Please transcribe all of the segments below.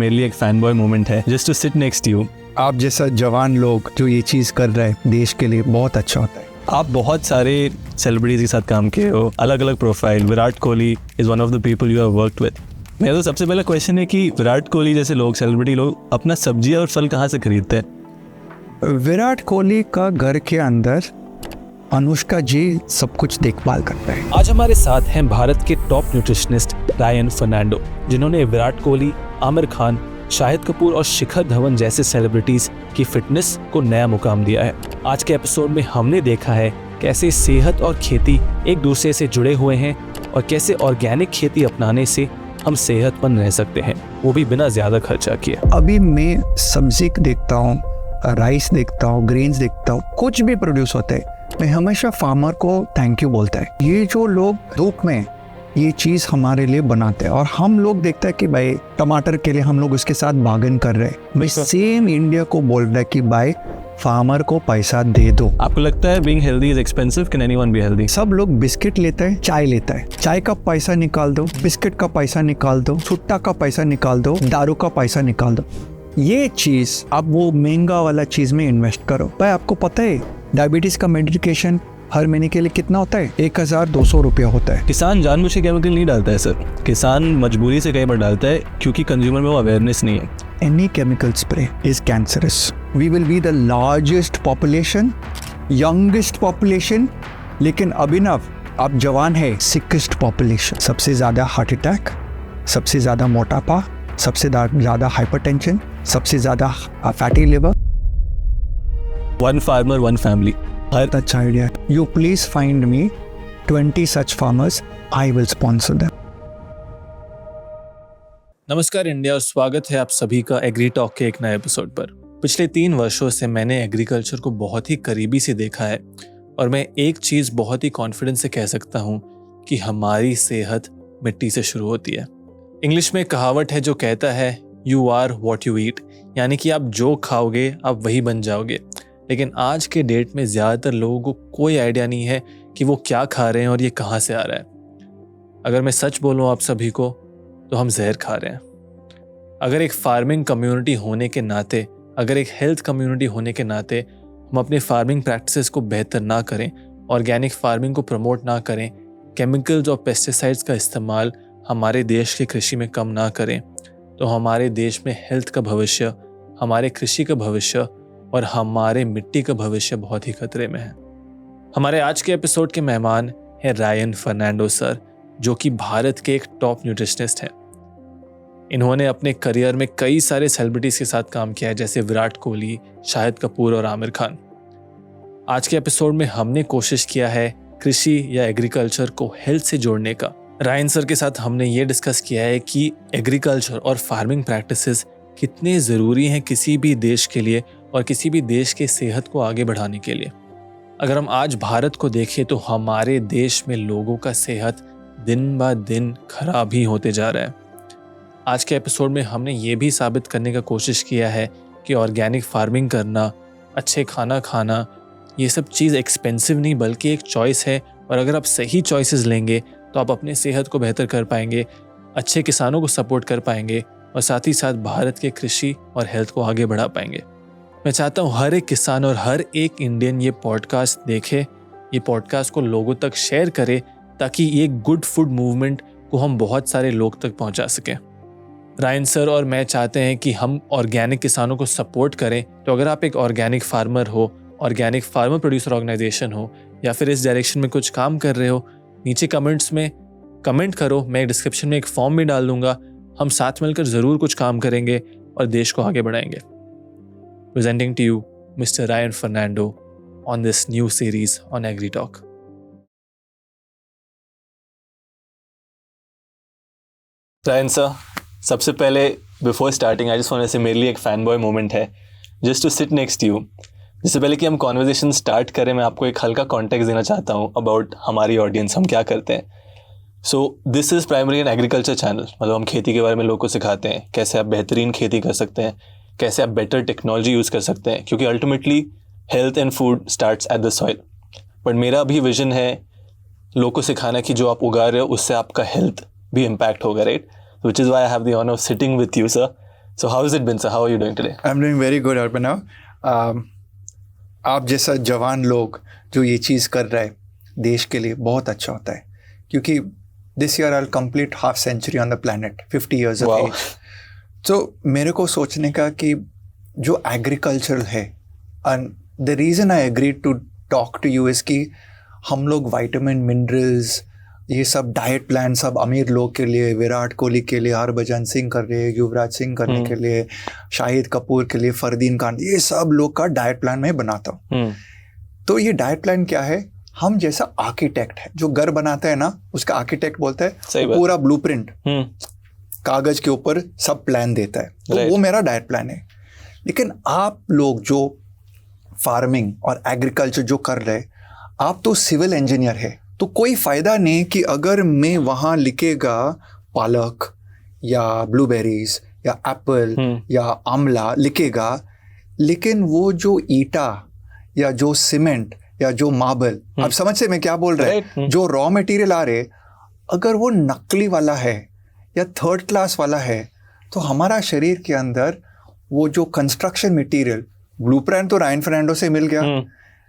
मेरे लिए एक फैन बॉय मोमेंट है just to sit next you. आप जैसा जवान लोग जो ये चीज़ कर रहे हैं देश के लिए बहुत अच्छा होता है। आप बहुत सारे सेलिब्रिटीज के साथ काम किए हो, अलग अलग profile. Virat Kohli is one of the people you have worked with. मेरा तो सबसे पहला क्वेश्चन है कि विराट कोहली जैसे लोग, सेलिब्रिटी लोग, अपना सब्जियां और फल कहाँ से खरीदते हैं? विराट कोहली का घर के अंदर अनुष्का जी सब कुछ देखभाल करते हैं। आज हमारे साथ हैं भारत के टॉप न्यूट्रिशनिस्ट रायन फर्नांडो, जिन्होंने विराट कोहली, आमिर खान, शाहिद कपूर और शिखर धवन जैसे सेलिब्रिटीज की फिटनेस को नया मुकाम दिया है। आज के एपिसोड में हमने देखा है कैसे सेहत और खेती एक दूसरे से जुड़े हुए हैं और कैसे ऑर्गेनिक खेती अपनाने से हम सेहतमंद रह सकते हैं, वो भी बिना ज्यादा खर्चा किए। अभी मैं सब्जी देखता हूँ, राइस देखता हूँ, ग्रेन्स देखता हूँ, कुछ भी प्रोड्यूस होता है, मैं हमेशा फार्मर को थैंक यू बोलता है। ये जो लोग धूप में ये चीज़ हमारे लिए बनाते हैं और हम लोग देखते हैं कि भाई टमाटर के लिए हम लोग उसके साथ बार्गेन कर रहे हैं। भाई सेम इंडिया को बोल रहा है कि भाई फार्मर को पैसा दे दो। आपको लगता है being healthy is expensive? Can anyone be healthy? सब लोग बिस्किट लेता है, चाय लेता है, चाय का पैसा निकाल दो, बिस्किट का पैसा निकाल दो, छुट्टा का पैसा निकाल दो, दारू का पैसा निकाल दो। ये चीज़ आप वो महंगा वाला चीज़ में इन्वेस्ट करो। भाई आपको पता है डायबिटीज़ का मेडिकेशन हर महीने के लिए कितना होता है? 1200 रुपया होता है। किसान जानबूझ के केमिकल नहीं डालता है सर, किसान मजबूरी से कई बार डालता है क्योंकि कंज्यूमर में वो अवेयरनेस नहीं है। Any chemical spray is cancerous. We will be the largest population, youngest population, लेकिन अभिनव आप जवान है, sickest population। सबसे ज़्यादा हार्ट अटैक, सबसे ज़्यादा मोटापा, सबसे ज़्यादा हाइपरटेंशन, सबसे ज़्यादा fatty liver. One farmer, one family. अच्छा idea. You please find me 20 such farmers. I will sponsor them. नमस्कार इंडिया और स्वागत है आप सभी का एग्री टॉक के एक नए एपिसोड पर। पिछले 3 वर्षों से मैंने एग्रीकल्चर को बहुत ही करीबी से देखा है और मैं एक चीज़ बहुत ही कॉन्फिडेंस से कह सकता हूँ कि हमारी सेहत मिट्टी से शुरू होती है। इंग्लिश में कहावत है जो कहता है you are what you eat, यानी कि आप जो खाओगे आप वही बन जाओगे। लेकिन आज के डेट में ज़्यादातर लोगों को कोई आइडिया नहीं है कि वो क्या खा रहे हैं और ये कहाँ से आ रहा है। अगर मैं सच बोलूँ आप सभी को तो हम जहर खा रहे हैं। अगर एक फार्मिंग कम्युनिटी होने के नाते, अगर एक हेल्थ कम्युनिटी होने के नाते हम अपने फार्मिंग प्रैक्टिसेस को बेहतर ना करें, ऑर्गेनिक फार्मिंग को प्रमोट ना करें, केमिकल्स और पेस्टिसाइड्स का इस्तेमाल हमारे देश की कृषि में कम ना करें, तो हमारे देश में हेल्थ का भविष्य, हमारे कृषि का भविष्य और हमारे मिट्टी का भविष्य बहुत ही खतरे में है। हमारे आज के एपिसोड के मेहमान हैं रायन फर्नांडो सर, जो कि भारत के एक टॉप न्यूट्रिशनिस्ट हैं। इन्होंने अपने करियर में कई सारे सेलिब्रिटीज के साथ काम किया है, जैसे विराट कोहली, शाहिद कपूर और आमिर खान। आज के एपिसोड में हमने कोशिश किया है कृषि या एग्रीकल्चर को हेल्थ से जोड़ने का। रायन सर के साथ हमने ये डिस्कस किया है कि एग्रीकल्चर और फार्मिंग प्रैक्टिसेस कितने ज़रूरी हैं किसी भी देश के लिए और किसी भी देश के सेहत को आगे बढ़ाने के लिए। अगर हम आज भारत को देखें तो हमारे देश में लोगों का सेहत दिन ब दिन खराब ही होते जा रहा है। आज के एपिसोड में हमने ये भी साबित करने का कोशिश किया है कि ऑर्गेनिक फार्मिंग करना, अच्छे खाना खाना, ये सब चीज़ एक्सपेंसिव नहीं बल्कि एक चॉइस है और अगर आप सही चॉइसेस लेंगे तो आप अपने सेहत को बेहतर कर पाएंगे, अच्छे किसानों को सपोर्ट कर पाएंगे और साथ ही साथ भारत के कृषि और हेल्थ को आगे बढ़ा पाएंगे। मैं चाहता हूँ हर एक किसान और हर एक इंडियन ये पॉडकास्ट देखे, ये पॉडकास्ट को लोगों तक शेयर करे ताकि ये गुड फूड मूवमेंट को हम बहुत सारे लोग तक पहुँचा सकें। रायन सर और मैं चाहते हैं कि हम ऑर्गेनिक किसानों को सपोर्ट करें। तो अगर आप एक ऑर्गेनिक फार्मर हो, ऑर्गेनिक फार्मर प्रोड्यूसर ऑर्गेनाइजेशन हो या फिर इस डायरेक्शन में कुछ काम कर रहे हो, नीचे कमेंट्स में कमेंट करो। मैं डिस्क्रिप्शन में एक फॉर्म भी डाल दूंगा। हम साथ मिलकर ज़रूर कुछ काम करेंगे और देश को आगे बढ़ाएंगे। Presenting to you Mr. Ryan Fernando on this new series on Agri Talk. Ryan sir, सबसे पहले before starting I just want to say मेरे लिए एक फैन बॉय मोमेंट है just to sit next you. जिससे पहले कि हम कॉन्वर्जेशन स्टार्ट करें, मैं आपको एक हल्का कॉन्टेक्स्ट देना चाहता हूँ अबाउट हमारी ऑडियंस, हम क्या करते हैं। So this is primary an agriculture channel, मतलब हम खेती के बारे में लोगों को सिखाते हैं कैसे आप बेहतरीन खेती कर सकते हैं, कैसे आप बेटर टेक्नोलॉजी यूज़ कर सकते हैं, क्योंकि ultimately health and food starts at the soil. But मेरा भी विजन है लोगों को सिखाना कि जो आप उगा रहे हो उससे आपका हेल्थ भी इम्पैक्ट होगा, right? Which is why I have the honour of sitting with you sir. So how has it been, sir? How are you doing today? I'm doing very good, Arpana. आप जैसा जवान लोग जो ये चीज़ कर रहा है देश के लिए बहुत अच्छा होता है, क्योंकि this year I complete half century on the planet, 50 years of Wow. age. तो मेरे को सोचने का कि जो एग्रीकल्चर है, and the reason I agree to talk to you is कि हम लोग विटामिन मिनरल्स ये सब डाइट प्लान सब अमीर लोग के लिए, विराट कोहली के लिए, हरभजन सिंह कर रहे हैं, युवराज सिंह करने के लिए, शाहिद कपूर के लिए, फरदीन खान, ये सब लोग का डाइट प्लान मैं बनाता हूँ. तो ये डाइट प्लान क्या है, हम जैसा आर्किटेक्ट है जो घर बनाता है ना, उसका आर्किटेक्ट बोलता है पूरा ब्लूप्रिंट कागज के ऊपर सब प्लान देता है, तो वो मेरा डाइट प्लान है. लेकिन आप लोग जो फार्मिंग और एग्रीकल्चर जो कर रहे, आप तो सिविल इंजीनियर है, तो कोई फायदा नहीं कि अगर मैं वहाँ लिखेगा पालक या ब्लूबेरीज या एप्पल या आंवला लिखेगा, लेकिन वो जो ईटा या जो सीमेंट या जो मार्बल, आप समझ से मैं क्या बोल रहा है, जो रॉ मटेरियल आ रहे, अगर वो नकली वाला है या थर्ड क्लास वाला है, तो हमारा शरीर के अंदर वो जो कंस्ट्रक्शन मटेरियल ब्लूप्रिंट तो रायन फर्नांडो से मिल गया,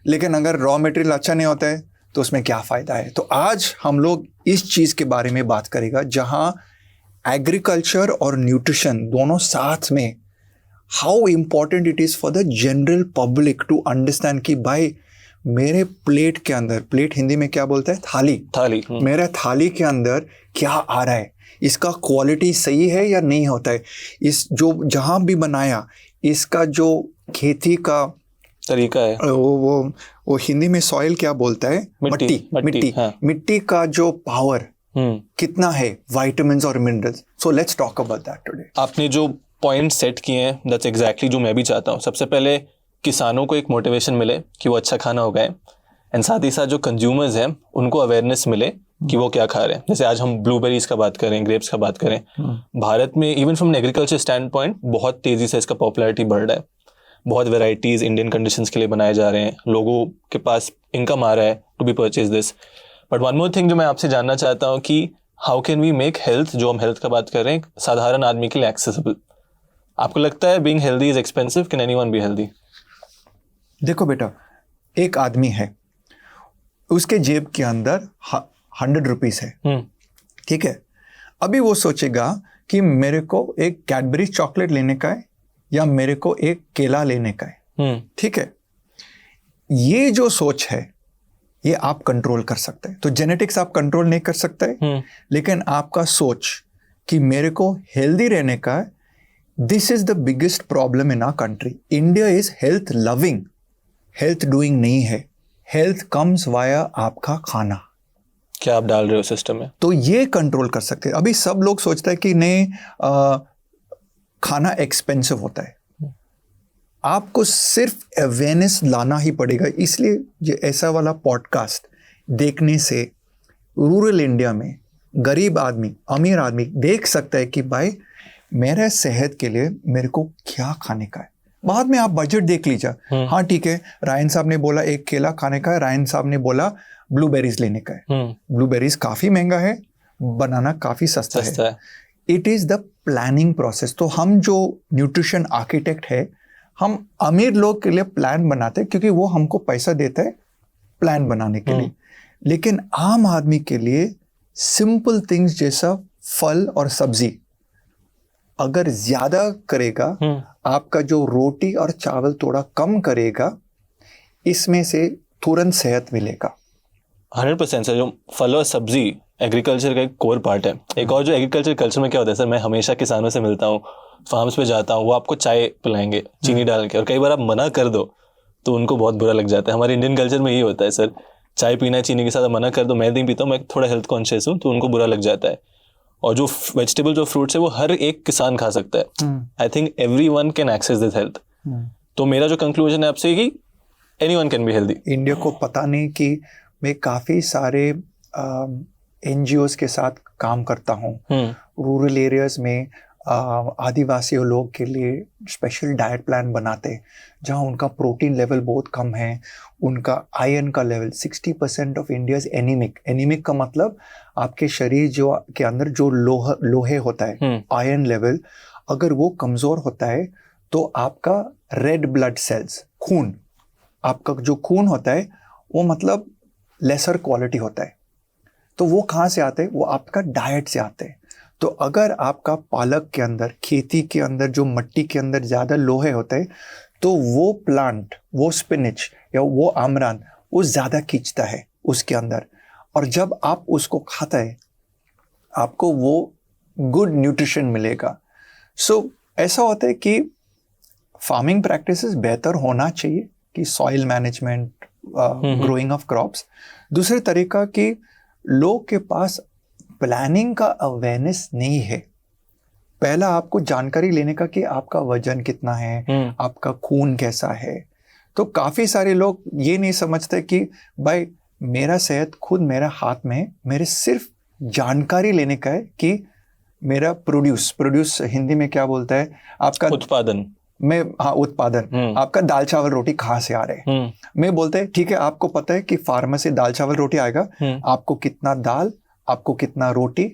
लेकिन अगर रॉ मटेरियल अच्छा नहीं होता है तो उसमें क्या फ़ायदा है. तो आज हम लोग इस चीज़ के बारे में बात करेगा, जहाँ एग्रीकल्चर और न्यूट्रिशन दोनों साथ में, how important it is for the general public to understand कि भाई मेरे प्लेट के अंदर, प्लेट हिंदी में क्या बोलता है, थाली, मेरे थाली के अंदर क्या आ रहा है, इसका क्वालिटी सही है या नहीं होता है, इस जो जहाँ भी बनाया इसका जो खेती का तरीका है, वो हिंदी में सॉइल क्या बोलता है, मिट्टी, हाँ. मिट्टी का जो पावर कितना है, विटामिन्स और minerals. So let's talk about that today. आपने जो पॉइंट सेट किए हैं, दैट्स एग्जैक्टली जो मैं भी चाहता हूँ. सबसे पहले किसानों को एक मोटिवेशन मिले कि वो अच्छा खाना उगाएं, एंड साथ ही साथ जो कंज्यूमर्स हैं उनको अवेयरनेस मिले कि वो क्या खा रहे हैं. जैसे आज हम ब्लूबेरीज का बात करें, ग्रेप्स का बात करें, भारत में even from agriculture stand point बहुत तेजी से इसका पॉपुलैरिटी बढ़ रहा है. बहुत वेराइटीज इंडियन कंडीशंस के लिए बनाए जा रहे हैं, लोगों के पास इनकम आ रहा है to be purchase this. But one more thing जो मैं आपसे जानना चाहता हूँ कि how can we make health, जो हम हेल्थ का बात कर रहे हैं, साधारण आदमी के लिए एक्सेसिबल. आपको लगता है being healthy is expensive, can anyone be healthy? देखो बेटा, एक आदमी है, उसके जेब के अंदर 100 रुपीज है, ठीक है. अभी वो सोचेगा कि मेरे को एक कैडबरी चॉकलेट लेने का है या मेरे को एक केला लेने का है, ठीक है. ये जो सोच है ये आप कंट्रोल कर सकते हैं. तो जेनेटिक्स आप कंट्रोल नहीं कर सकते, लेकिन आपका सोच कि मेरे को हेल्दी रहने का है, this is the biggest problem in our country. India is health loving, health doing नहीं है. हेल्थ कम्स वाया आपका खाना, क्या आप डाल रहे हो सिस्टम में, तो ये कंट्रोल कर सकते हैं. अभी सब लोग सोचते हैं कि नहीं खाना एक्सपेंसिव होता है. आपको सिर्फ अवेयरनेस लाना ही पड़ेगा. इसलिए ये ऐसा वाला पॉडकास्ट देखने से रूरल इंडिया में गरीब आदमी, अमीर आदमी देख सकता है कि भाई मेरे सेहत के लिए मेरे को क्या खाने का है. बाद में आप बजट देख लीजिए, हाँ ठीक है, रायन साहब ने बोला एक केला खाने का है, रायन साहब ने बोला ब्लूबेरीज लेने का है. ब्लूबेरीज काफ़ी महंगा है, बनाना काफ़ी सस्ता है. It is the planning process. तो हम जो न्यूट्रिशन आर्किटेक्ट है, हम अमीर लोग के लिए प्लान बनाते हैं क्योंकि वो हमको पैसा देता है प्लान बनाने के लिए. लेकिन आम आदमी के लिए सिंपल थिंग्स जैसा फल और सब्जी अगर ज़्यादा करेगा, आपका जो रोटी और चावल थोड़ा कम करेगा, इसमें से तुरंत सेहत मिलेगा. 100% सर. जो फल और सब्जी एग्रीकल्चर का एक कोर पार्ट है. एक और जो एग्रीकल्चर कल्चर में क्या होता है सर, मैं हमेशा किसानों से मिलता हूँ, फार्म्स पे जाता हूँ, वो आपको चाय पिलाएंगे चीनी डाल के, और कई बार आप मना कर दो तो उनको बहुत बुरा लग जाता है. हमारे इंडियन कल्चर में यही होता है सर, चाय पीना है चीनी के साथ, मना कर दो, मैं नहीं पीता हूँ, मैं थोड़ा हेल्थ कॉन्शियस हूँ, तो उनको बुरा लग जाता है. और जो वेजिटेबल, जो फ्रूट्स है, वो हर एक किसान खा सकता है. I think everyone can access this health. तो मेरा जो कंक्लूजन है आपसे कि anyone can be healthy. India को पता नहीं कि मैं काफ़ी सारे NGOs के साथ काम करता हूँ रूरल एरियाज में. आदिवासी लोग के लिए स्पेशल डाइट प्लान बनाते हैं जहाँ उनका प्रोटीन लेवल बहुत कम है, उनका आयरन का level 60% of India's anaemic. Anaemic का मतलब आपके शरीर जो के अंदर जो लोहे होता है, आयरन लेवल अगर वो कमज़ोर होता है तो आपका रेड ब्लड सेल्स, खून, आपका जो खून होता है वो मतलब लेसर क्वालिटी होता है। तो वो कहाँ से आते हैं? वो आपका डाइट से आते हैं। तो अगर आपका पालक के अंदर, खेती के अंदर जो मिट्टी के अंदर ज़्यादा लोहे होते हैं, तो वो प्लांट, वो स्पिनिच या वो आमरान वो ज़्यादा खींचता है उसके अंदर, और जब आप उसको खाता है आपको वो गुड न्यूट्रिशन मिलेगा। सो ऐसा होता है कि फार्मिंग प्रैक्टिसेस बेहतर होना चाहिए कि soil management, growing of crops. दूसरे तरीका कि लोग के पास प्लानिंग का अवेयरनेस नहीं है। पहला आपको जानकारी लेने का कि आपका वजन कितना है, आपका खून कैसा है। तो काफ़ी सारे लोग ये नहीं समझते कि भाई मेरा सेहत खुद मेरा हाथ में है, मेरे सिर्फ जानकारी लेने का है कि मेरा प्रोड्यूस हिंदी में क्या बोलता है आपका उत्पादन उत्पादन, आपका दाल चावल रोटी कहाँ से आ रहे हैं। मैं बोलते हैं ठीक है, आपको पता है कि फार्मर से दाल चावल रोटी आएगा, आपको कितना दाल, आपको कितना रोटी,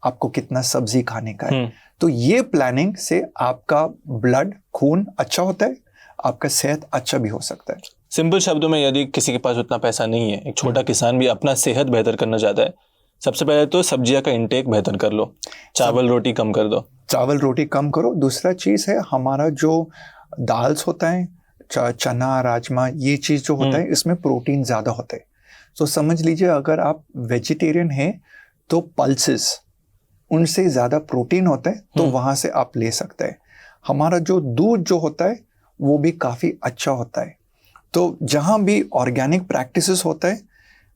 आपको कितना सब्जी खाने का है। तो ये प्लानिंग से आपका ब्लड, खून अच्छा होता है, आपका सेहत अच्छा भी हो सकता है। सिंपल शब्दों में, यदि किसी के पास उतना पैसा नहीं है, एक छोटा किसान भी अपना सेहत बेहतर करना चाहता है, सबसे पहले तो सब्जियां का इंटेक बेहतर कर लो, चावल रोटी कम कर दो। चावल रोटी कम करो। दूसरा चीज़ है हमारा जो दाल्स होता है, चना, राजमा, ये चीज़ जो होता है इसमें प्रोटीन ज़्यादा होता है। तो समझ लीजिए अगर आप वेजिटेरियन हैं तो पल्सेस, उनसे ज़्यादा प्रोटीन होता है, तो वहाँ से आप ले सकते हैं। हमारा जो दूध जो होता है वो भी काफ़ी अच्छा होता है। तो जहाँ भी ऑर्गेनिक प्रैक्टिसेस होता है,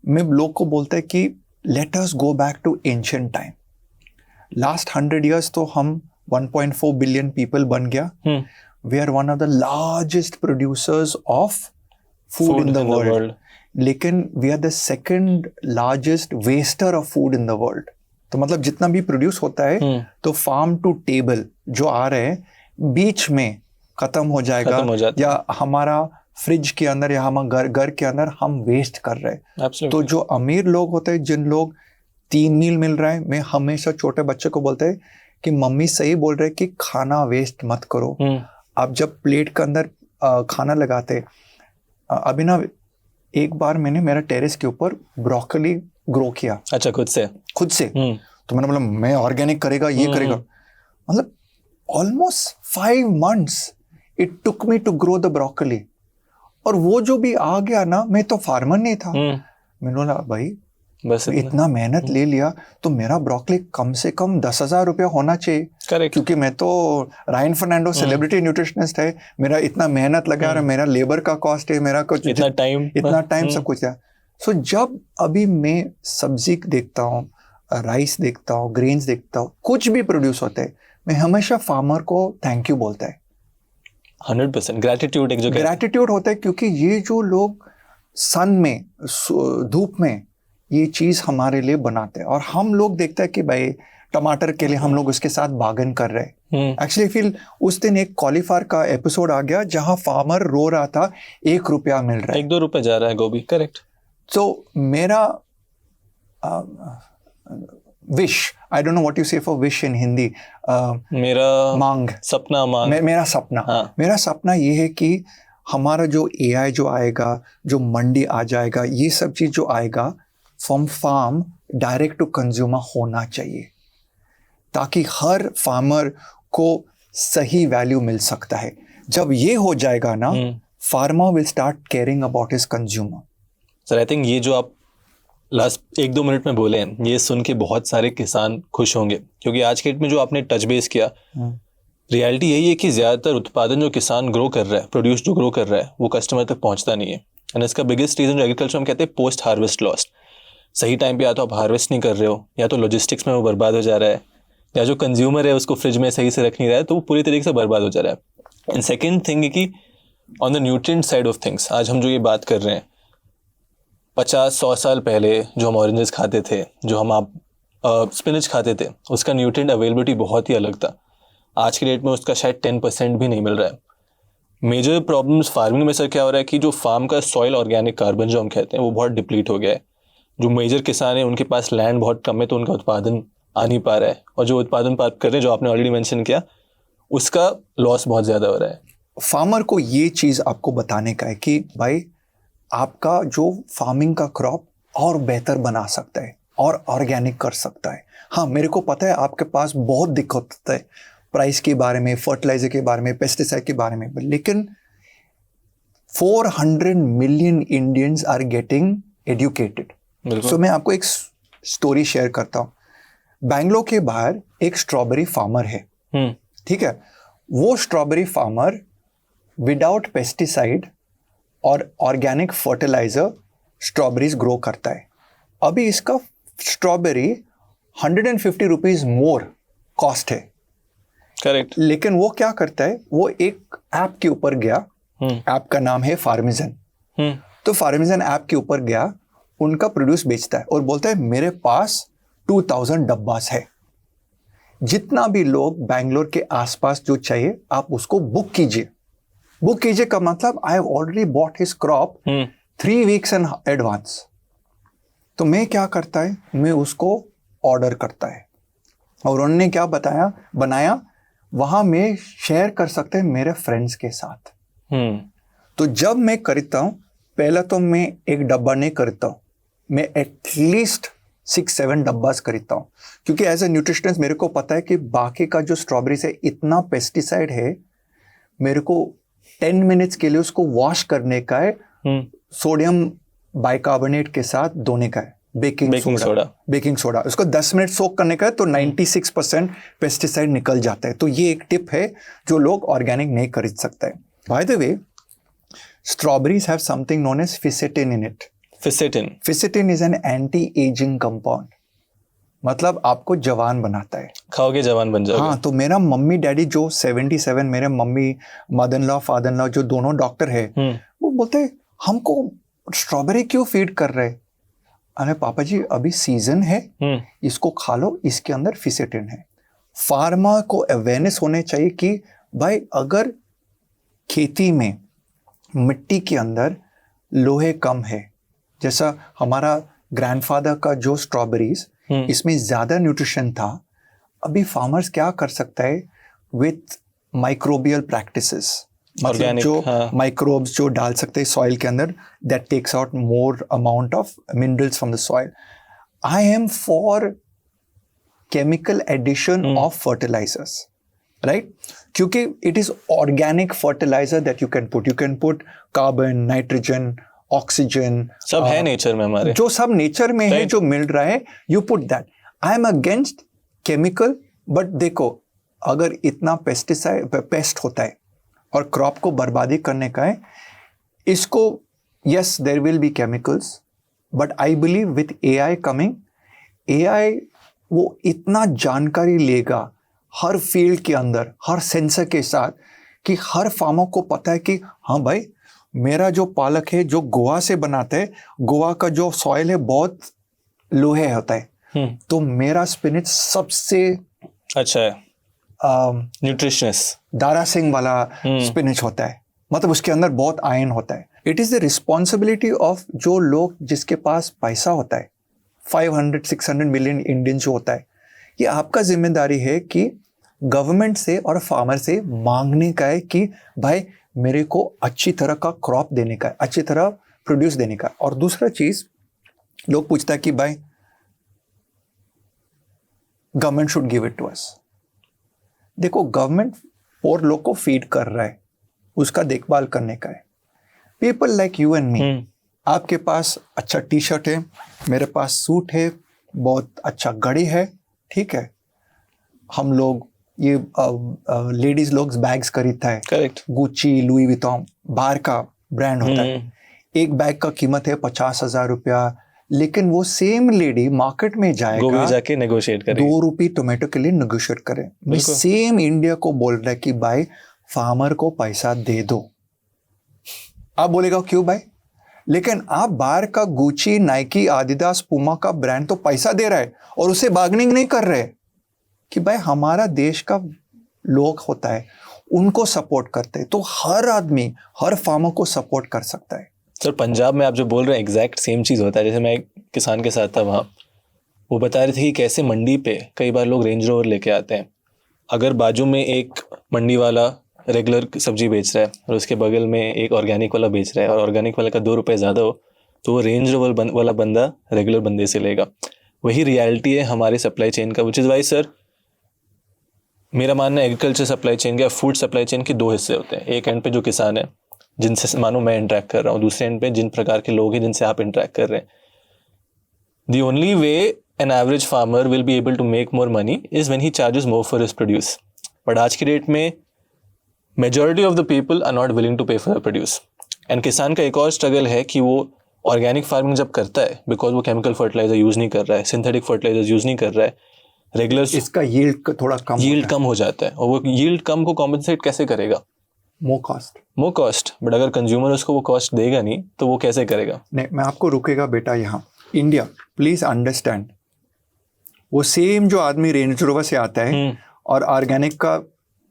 मैं लोग को बोलता है कि let us go back to ancient time. Last 100 years तो हम 1.4 billion पीपल बन गया। We are one of the largest producers of food in the world, लेकिन we are the second largest waster of food in the world. तो मतलब जितना भी produce होता है तो फार्म टू टेबल जो आ रहे हैं बीच में खत्म हो जाएगा, या हमारा फ्रिज के अंदर या हम घर के अंदर हम वेस्ट कर रहे हैं। Absolutely. तो जो अमीर लोग होते हैं, जिन लोग 3 मील मिल रहा है, मैं हमेशा छोटे बच्चे को बोलते हैं कि मम्मी सही बोल रहे हैं कि खाना वेस्ट मत करो। आप जब प्लेट के अंदर खाना लगाते, अभी ना एक बार मैंने मेरा टेरेस के ऊपर ब्रोकली ग्रो किया। अच्छा, खुद से तो मैंने बोला मैं ऑर्गेनिक करेगा, ये करेगा। मतलब almost 5 months it took me to grow the broccoli. और वो जो भी आ गया ना, मैं तो फार्मर नहीं था। मैंने बोला भाई बस इतना मेहनत ले लिया तो मेरा ब्रोकली कम से कम 10,000 रुपया होना चाहिए। करेक्ट। क्योंकि मैं तो रायन फर्नांडो सेलिब्रिटी न्यूट्रिशनिस्ट है, मेरा इतना मेहनत लगा और मेरा लेबर का कॉस्ट है, मेरा कुछ इतना टाइम सब कुछ है। सो जब अभी मैं सब्जी देखता हूँ, राइस देखता हूँ, ग्रेन्स देखता हूँ, कुछ भी प्रोड्यूस होते हैं, मैं हमेशा फार्मर को थैंक यू बोलता है। 100% ग्रैटिट्यूड, एक जो ग्रैटिट्यूड होता है, क्योंकि ये जो लोग सन में, धूप में ये चीज हमारे लिए बनाते हैं, और हम लोग देखते हैं कि भाई टमाटर के लिए हम लोग उसके साथ बागन कर रहे हैं। एक्चुअली फिर उस दिन एक कॉलीफ्लावर का एपिसोड आ गया जहां फार्मर रो रहा था 1 रुपया मिल रहा है, 1-2 रुपए जा रहा है गोभी। करेक्ट। तो मेरा wish, I don't know what you से फॉर विश इन हिंदी, मेरा मांग, सपना, मांग, मेरा सपना। हाँ। मेरा सपना ये है कि हमारा जो AI जो आएगा, जो मंडी आ जाएगा, ये सब चीज जो आएगा from farm direct to consumer होना चाहिए, ताकि हर फार्मर को सही वैल्यू मिल सकता है। जब ये हो जाएगा ना, farmer will start caring about his consumer. Sir I think ये जो आप लास्ट 1-2 मिनट में बोले हैं, ये सुन के बहुत सारे किसान खुश होंगे, क्योंकि आज के डेट में जो आपने टच बेस किया, रियलिटी यही है कि ज़्यादातर उत्पादन जो किसान ग्रो कर रहा है, प्रोड्यूस जो ग्रो कर रहा है, वो कस्टमर तक पहुंचता नहीं है। एंड इसका बिगेस्ट रीज़न जो एग्रीकल्चर हम कहते हैं पोस्ट हार्वेस्ट लॉस्ट। सही टाइम पे या तो आप हार्वेस्ट नहीं कर रहे हो, या तो लॉजिस्टिक्स में वो बर्बाद हो जा रहा है, या जो कंज्यूमर है उसको फ्रिज में सही से रख नहीं रहा है, तो वो पूरी तरीके से बर्बाद हो जा रहा है। एंड सेकेंड थिंग है कि on the nutrient side of things, आज हम जो ये बात कर रहे हैं, 50-100 साल पहले जो हम ऑरेंजेस खाते थे, जो हम आप स्पिनच खाते थे, उसका न्यूट्रिएंट अवेलेबिलिटी बहुत ही अलग था। आज के डेट में उसका शायद 10% भी नहीं मिल रहा है। मेजर प्रॉब्लम्स फार्मिंग में सर क्या हो रहा है कि जो फार्म का सॉइल ऑर्गेनिक कार्बन जो हम कहते हैं, वो बहुत डिप्लीट हो गया है। जो मेजर किसान है उनके पास लैंड बहुत कम है, तो उनका उत्पादन आ नहीं पा रहा है, और जो उत्पादन प्राप्त कर रहे हैं, जो आपने ऑलरेडी मेंशन किया, उसका लॉस बहुत ज़्यादा हो रहा है। फार्मर को ये चीज़ आपको बताने का है कि भाई आपका जो फार्मिंग का क्रॉप और बेहतर बना सकता है और ऑर्गेनिक कर सकता है। हाँ, मेरे को पता है आपके पास बहुत दिक्कत होता है प्राइस के बारे में, फर्टिलाइजर के बारे में, पेस्टिसाइड के बारे में, लेकिन 400 million Indians are getting educated. So मैं आपको एक स्टोरी शेयर करता हूँ। बैंगलोर के बाहर एक स्ट्रॉबेरी फार्मर है, ठीक है। वो स्ट्रॉबेरी फार्मर विदाउट पेस्टिसाइड और ऑर्गेनिक फर्टिलाइजर स्ट्रॉबेरीज ग्रो करता है। अभी इसका स्ट्रॉबेरी 150 रुपीज मोर कॉस्ट है, करेक्ट। लेकिन वो क्या करता है, वो एक ऐप के ऊपर गया, ऐप का नाम है फार्मिजन। तो फार्मिजन ऐप के ऊपर गया, उनका प्रोड्यूस बेचता है और बोलता है मेरे पास 2000 डब्बास है, जितना भी लोग बैंगलोर के आसपास जो चाहिए आप उसको बुक कीजिए। बुक कीजिए का मतलब I have already bot his crop 3 weeks in advance. तो मैं क्या करता है, मैं उसको ऑर्डर करता है और उन्होंने क्या बनाया वहां में शेयर कर सकते हैं मेरे फ्रेंड्स के साथ। तो जब मैं खरीदता हूं, पहला तो मैं एक डब्बा नहीं खरीदता हूं, मैं एटलीस्ट 6-7 डब्बास खरीदता हूं, क्योंकि एज ए न्यूट्रिशनिस्ट मेरे को पता है कि बाकी का जो स्ट्रॉबेरी से इतना पेस्टिसाइड है, मेरे को 10 मिनट्स के लिए उसको वॉश करने का है, सोडियम बाइकार्बोनेट के साथ धोने का है, बेकिंग सोडा उसको 10 मिनट सोक करने का है, तो 96% पेस्टिसाइड निकल जाता है। तो ये एक टिप है जो लोग ऑर्गेनिक नहीं खरीद सकते हैं। By the way, strawberries have something known as fisetin in it. Fisetin is an anti-aging compound. मतलब आपको जवान बनाता है, खाओगे जवान बन जाओगे। हाँ, तो मेरा मम्मी डैडी जो 77, मेरे mummy mother in law father in law जो दोनों डॉक्टर है, वो बोलते हैं हमको स्ट्रॉबेरी क्यों फीड कर रहे? अरे पापा जी अभी सीजन है, इसको खा लो, इसके अंदर फिसेटिन है। फार्मा को अवेयरनेस होने चाहिए कि भाई अगर खेती में मिट्टी के अंदर लोहे कम है, जैसा हमारा ग्रैंडफादर का जो स्ट्रॉबेरीज इसमें ज्यादा न्यूट्रिशन था, अभी फार्मर्स क्या कर सकता है विथ माइक्रोबियल प्रैक्टिसेस, मतलब जो माइक्रोब्स जो डाल सकते हैं सॉइल के अंदर, that takes out more amount of minerals from the soil. I am for chemical addition of fertilisers, right? क्योंकि it is organic fertiliser that you can put carbon, nitrogen, oxygen, सब है nature में हमारे, जो सब nature में है, जो मिल रहा है, you put that. I am against chemical, but देखो अगर इतना पेस्ट होता है और क्रॉप को बर्बादी करने का है, इसको yes there will be chemicals, but I believe with AI coming, AI वो इतना जानकारी लेगा हर फील्ड के अंदर, हर सेंसर के साथ, कि हर फार्मर को पता है कि हाँ भाई मेरा जो पालक है जो गोवा से बनाते हैं, गोवा का जो सॉइल है बहुत लोहे होता है, तो मेरा स्पिनिच सबसे अच्छा है, न्यूट्रिशनस दारा सिंह वाला स्पिनिच होता है, मतलब उसके अंदर बहुत आयरन होता है। It is the responsibility of जो लोग जिसके पास पैसा होता है, 500-600 मिलियन इंडियन जो होता है, ये आपका जिम्मेदारी है कि गवर्नमेंट से और फार्मर से मांगने का है कि भाई मेरे को अच्छी तरह का क्रॉप देने का है, अच्छी तरह प्रोड्यूस देने का। और दूसरा चीज लोग पूछता है कि भाई government should give it to us. देखो गवर्नमेंट और लोग को फीड कर रहा है, उसका देखभाल करने का है। People like you and me, आपके पास अच्छा टी शर्ट है, मेरे पास सूट है, बहुत अच्छा घड़ी है, ठीक है, हम लोग ये लेडीज लोग बैग्स खरीदता है, करेक्ट, गुच्ची, लुई विटॉन, बाहर का ब्रांड होता है, एक बैग का कीमत है 50,000 रुपया, लेकिन वो सेम लेडी मार्केट में जाएगा, जाके नेगोशिएट करेगी, 2 रुपये टोमेटो के लिए नेगोशिएट करे। सेम इंडिया को बोल रहा है कि भाई फार्मर को पैसा दे दो। आप बोलेगा क्यों भाई, लेकिन आप बाहर का गुच्ची, नाइकी, आदिदास, पुमा का ब्रांड तो पैसा दे रहा है और उसे बार्गेनिंग नहीं कर रहे कि भाई हमारा देश का लोग होता है, उनको सपोर्ट करते हैं, तो हर आदमी हर फार्मर को सपोर्ट कर सकता है। सर पंजाब में आप जो बोल रहे हैं एग्जैक्ट सेम चीज़ होता है। जैसे मैं किसान के साथ था वहाँ, वो बता रहे थे कि कैसे मंडी पे कई बार लोग रेंज रोवर लेके आते हैं, अगर बाजू में एक मंडी वाला रेगुलर सब्जी बेच रहा है और उसके बगल में एक ऑर्गेनिक वाला बेच रहा है और ऑर्गेनिक वाले का 2 रुपये ज़्यादा हो, तो वो रेंज रोवर वाला बंदा रेगुलर बंदे से लेगा। वही रियलिटी है हमारे सप्लाई चेन का, विच इज़ वाई सर मेरा मानना है एग्रीकल्चर सप्लाई चेन के या फूड सप्लाई चेन के 2 हिस्से होते हैं। एक एंड पे जो किसान है जिनसे मानो मैं इंटरेक्ट कर रहा हूँ, दूसरे एंड पे जिन प्रकार के लोग हैं जिनसे आप इंटरेक्ट कर रहे हैं। The only way an average farmer will be able to make more money is when he charges more for his produce. But आज की डेट में majority of the people are not willing to pay for the produce. And किसान का एक और struggle है कि वो ऑर्गेनिक फार्मिंग जब करता है, बिकॉज वो केमिकल फर्टिलाइजर यूज़ नहीं कर रहा है, सिंथेटिक फर्टिलाइजर यूज़ नहीं कर रहा है, रेगुलर इसका यील्ड थोड़ा कम यील्ड कम हो जाता है। और वो यील्ड कम को कॉम्पनसेट कैसे करेगा? More cost. बट अगर कंज्यूमर उसको वो कॉस्ट देगा नहीं तो वो कैसे करेगा? नहीं, मैं आपको रुकेगा बेटा यहाँ। इंडिया, प्लीज अंडरस्टैंड, वो सेम जो आदमी रेंज रोवर से आता है और ऑर्गेनिक का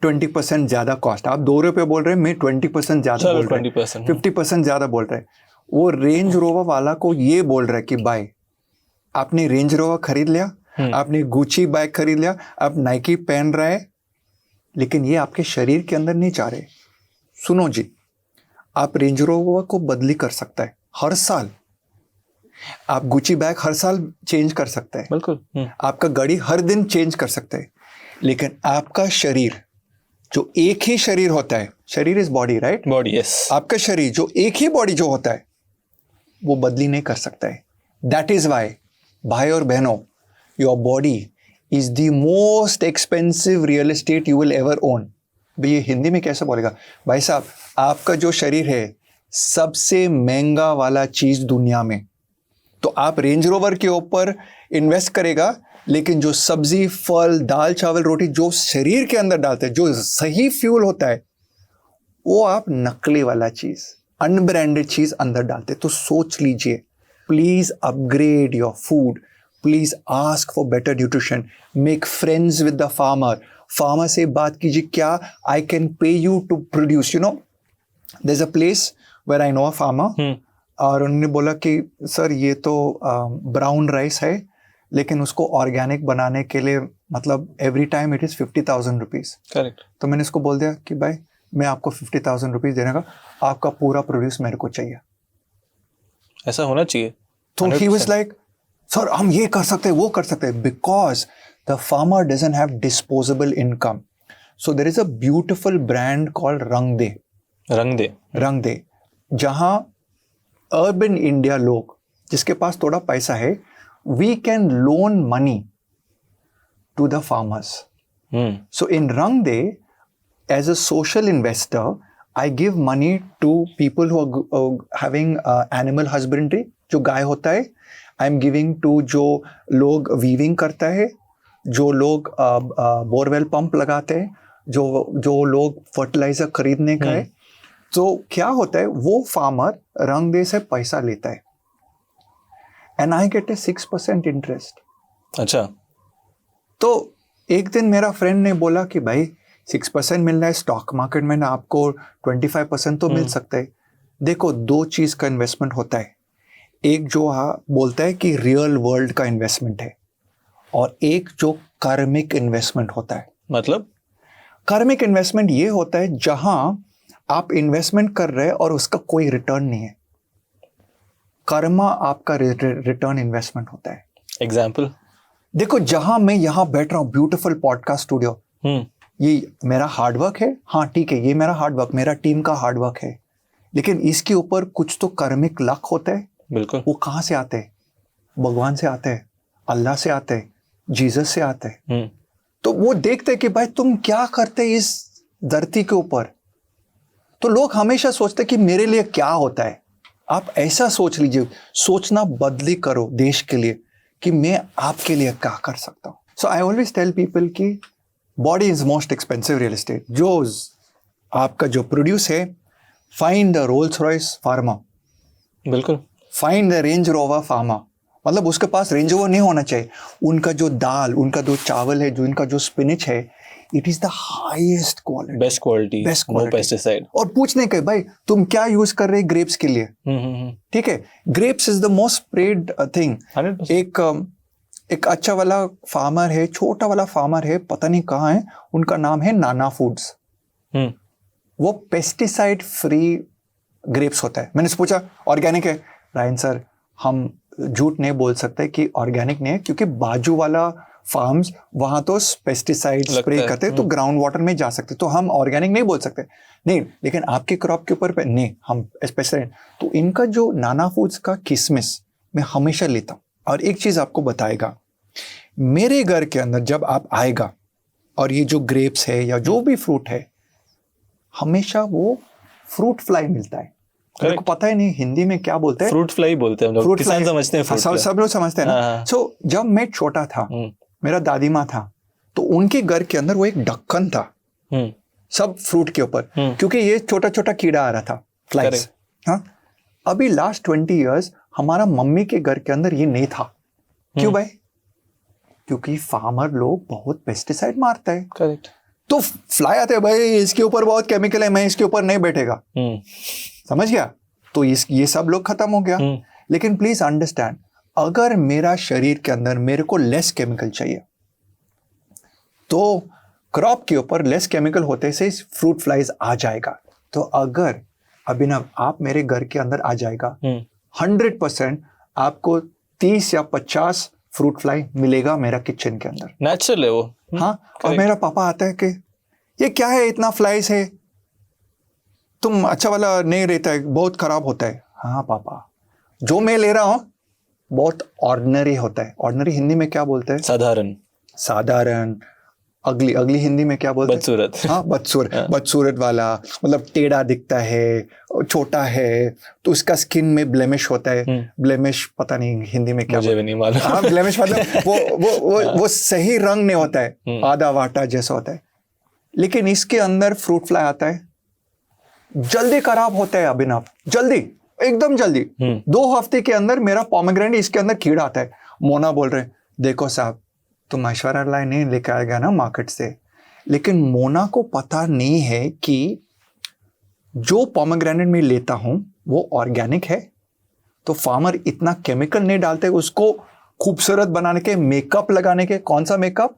20% ज्यादा कॉस्ट, आप 2 रुपये बोल रहे हैं, मैं 20% ज्यादा बोल रहा हूँ, 50% ज्यादा बोल रहे हैं। वो रेंज रोवर वाला को ये बोल रहा है कि भाई आपने रेंज रोवर खरीद लिया, आपने गुची बाइक खरीद लिया, आप नाइकी पहन रहे हैं, लेकिन ये आपके शरीर के अंदर नहीं जा रहे। सुनो जी, आप रेंज रोवर को बदली कर सकता है हर साल, आप गुची बैग हर साल चेंज कर सकते हैं, बिल्कुल। आपका गाड़ी हर दिन चेंज कर सकते हैं, लेकिन आपका शरीर जो एक ही शरीर होता है, शरीर is body, right? Body, yes. आपका शरीर जो एक ही बॉडी जो होता है वो बदली नहीं कर सकता है। दैट इज वाई भाई और बहनों, your body is the most expensive real estate you will ever own. भाई ये हिंदी में कैसे बोलेगा? भाई साहब, आपका जो शरीर है सबसे महंगा वाला चीज दुनिया में। तो आप रेंज रोवर के ऊपर इन्वेस्ट करेगा, लेकिन जो सब्जी, फल, दाल, चावल, रोटी जो शरीर के अंदर डालते हैं, जो सही फ्यूल होता है, वो आप नकली वाला चीज, अनब्रांडेड चीज अंदर डालते। तो सोच लीजिए, please upgrade your food, please ask for better nutrition, make friends with the farmer से बात कीजिए, क्या I can pay you to produce, you know there is a place where I know a farmer, और उन्होंने बोला कि sir ये तो ब्राउन राइस है, लेकिन उसको ऑर्गेनिक बनाने के लिए मतलब every time it is 50,000 rupees. Correct. तो मैंने इसको बोल दिया कि भाई मैं आपको 50,000 रुपीज़ देने का, आपका पूरा प्रोड्यूस मेरे को चाहिए। ऐसा होना चाहिए। तो ही वाज लाइक, सर हम ये कर सकते हैं, वो कर सकते हैं, because the farmer doesn't have disposable income. So there is a beautiful brand called Rangde, जहाँ अर्बन इंडिया लोग जिसके पास थोड़ा पैसा है, we can loan money to the farmers. So in Rangde, as a social investor, I give money to people who are having animal husbandry, जो गाय होता है। आई एम गिविंग टू जो लोग वीविंग करता है, जो लोग बोरवेल पंप लगाते हैं, जो लोग फर्टिलाइजर खरीदने का है। तो क्या होता है, वो फार्मर रंगदे से पैसा लेता है, and I get A 6% interest. अच्छा। तो एक दिन मेरा फ्रेंड ने बोला कि भाई 6% मिल रहा है स्टॉक मार्केट में, ना आपको 25% तो मिल सकता है। देखो, 2 चीज का इन्वेस्टमेंट होता है, एक जो बोलता है कि रियल वर्ल्ड का इन्वेस्टमेंट है, और एक जो कार्मिक इन्वेस्टमेंट होता है। मतलब कार्मिक इन्वेस्टमेंट ये होता है जहां आप इन्वेस्टमेंट कर रहे हैं और उसका कोई रिटर्न नहीं है। कर्मा आपका रिटर्न इन्वेस्टमेंट होता है। एग्जाम्पल? देखो, जहां मैं यहां बैठ रहा हूं, ब्यूटीफुल पॉडकास्ट स्टूडियो, ये मेरा हार्डवर्क है। हाँ ठीक है, ये मेरा हार्डवर्क, मेरा टीम का हार्डवर्क है, लेकिन इसके ऊपर कुछ तो कर्मिक लक होता है। बिल्कुल। वो कहाँ से आते हैं? भगवान से आते हैं, अल्लाह से आते हैं, जीसस से आते हैं। तो वो देखते हैं कि भाई तुम क्या करते इस धरती के ऊपर। तो लोग हमेशा सोचते कि मेरे लिए क्या होता है। आप ऐसा सोच लीजिए, सोचना बदली करो देश के लिए कि मैं आपके लिए क्या कर सकता हूं। So I always tell people कि body is most expensive real estate. जो आपका जो प्रोड्यूस है, find the Rolls Royce farmer, बिल्कुल, find the Range Rover farmer. मतलब उसके पास रेंज रोवर नहीं होना चाहिए, उनका जो दाल, उनका जो चावल है, जो इनका जो स्पिनिच है, it is the highest quality, best quality, no pesticide. और पूछने के भाई तुम क्या यूज कर रहे ग्रेप्स के लिए? ठीक है, grapes is the most spread thing. एक अच्छा वाला फार्मर है, छोटा वाला फार्मर है, पता नहीं कहाँ है, उनका नाम है नाना फूड्स। वो पेस्टिसाइड फ्री ग्रेप्स होता है। मैंने पूछा ऑर्गेनिक है? रायन सर, हम झूठ नहीं बोल सकते कि ऑर्गेनिक नहीं है, क्योंकि बाजू वाला फार्म्स वहां तो पेस्टिसाइड स्प्रे करते हैं, तो ग्राउंड वाटर में जा सकते, तो हम ऑर्गेनिक नहीं बोल सकते। नहीं, लेकिन आपके क्रॉप के ऊपर नहीं, हम पेस्टिसाइड। तो इनका जो नाना फूड्स का किशमिश मैं हमेशा लेता हूँ। और एक चीज आपको बताएगा, मेरे घर के अंदर जब आप आएगा और ये जो ग्रेप्स है या जो भी फ्रूट है, हमेशा वो फ्रूट फ्लाई मिलता है। मेरे को पता ही नहीं हिंदी में क्या बोलते हैं, फ्रूट फ्लाई बोलते हैं हम लोग, किसान समझते हैं fruit fly। सब लोग समझते हैं ना। सो जब मैं छोटा था, मेरा दादी माँ था, तो उनके घर के अंदर वो एक ढक्कन था सब फ्रूट के ऊपर, क्योंकि ये छोटा छोटा कीड़ा आ रहा था, फ्लाइज। हाँ, अभी लास्ट 20 इयर्स हमारा मम्मी के घर के अंदर ये नहीं था। क्यों भाई? क्योंकि फार्मर लोग बहुत पेस्टिसाइड मारता है। करेक्ट। तो फ्लाई आते हैं, भाई इसके ऊपर बहुत केमिकल है, मैं इसके ऊपर नहीं बैठेगा। समझ गया? तो ये सब लोग खत्म हो गया। लेकिन प्लीज अंडरस्टैंड, अगर मेरा शरीर के अंदर मेरे को लेस केमिकल चाहिए, तो क्रॉप के ऊपर लेस केमिकल होते से फ्रूट फ्लाइज आ जाएगा। तो अगर अभिनव आप मेरे घर के अंदर आ जाएगा, 100% आपको 30 या 50 फ्रूट फ्लाई मिलेगा मेरा किचन के अंदर। नेचुरल है वो। हाँ, और मेरा पापा आता है कि ये क्या है, इतना फ्लाइज है, तुम अच्छा वाला नहीं रहता है, बहुत खराब होता है। हाँ पापा, जो मैं ले रहा हूं बहुत ऑर्डिनरी होता है। ऑर्डिनरी हिंदी में क्या बोलते हैं? साधारण। साधारण। अगली, अगली हिंदी में क्या बोलते हैं? बदसूरत। हाँ, बदसूरत। बदसूरत वाला मतलब टेढ़ा दिखता है, छोटा है, तो उसका स्किन में ब्लेमिश होता है। ब्लेमिश पता नहीं हिंदी में क्या, मुझे भी नहीं मालूम। हाँ, ब्लेमिश मतलब वो सही रंग नहीं होता है, आधा वाटा जैसा होता है। लेकिन इसके अंदर फ्रूट फ्लाई आता है, जल्दी खराब होता है अभिनव, जल्दी, एकदम जल्दी। 2 हफ्ते के अंदर मेरा पोमेग्रेनेट इसके अंदर कीड़ा आता है। मोना बोल रहे हैं, देखो साहब तुम ऐश्वर्या राय नहीं लेकर आएगा ना मार्केट से, लेकिन मोना को पता नहीं है कि जो पोमेग्रेनेट में लेता हूं वो ऑर्गेनिक है। तो फार्मर इतना केमिकल नहीं डालते उसको खूबसूरत बनाने के, मेकअप लगाने के। कौन सा मेकअप?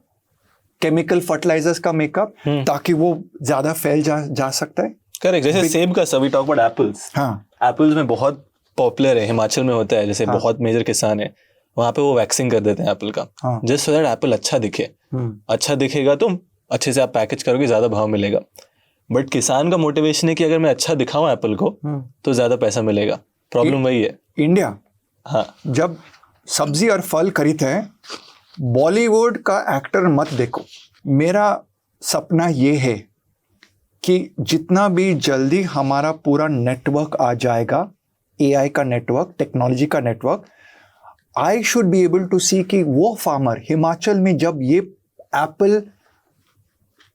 केमिकल फर्टिलाइजर्स का मेकअप, ताकि वो ज्यादा फैल जा सकता है। करेक्ट। जैसे सेब का, वी टॉक अबाउट एप्पल्स। हाँ, एप्पल्स में बहुत पॉपुलर है, हिमाचल में होता है, जैसे बहुत मेजर किसान है वहां पे वो वैक्सिंग कर देते हैं एप्पल का, जस्ट सो दैट एप्पल अच्छा दिखे। अच्छा दिखेगा तो अच्छे से आप पैकेज करोगे, ज्यादा भाव मिलेगा। बट किसान का मोटिवेशन है कि अगर मैं अच्छा दिखाऊं एप्पल को तो ज्यादा पैसा मिलेगा। प्रॉब्लम वही है। इंडिया, हाँ, जब सब्जी और फल खरीदते हैं, बॉलीवुड का एक्टर मत देखो। मेरा सपना ये है कि जितना भी जल्दी हमारा पूरा नेटवर्क आ जाएगा, एआई का नेटवर्क, टेक्नोलॉजी का network, I should be able to see कि वो फार्मर हिमाचल में जब ये एप्पल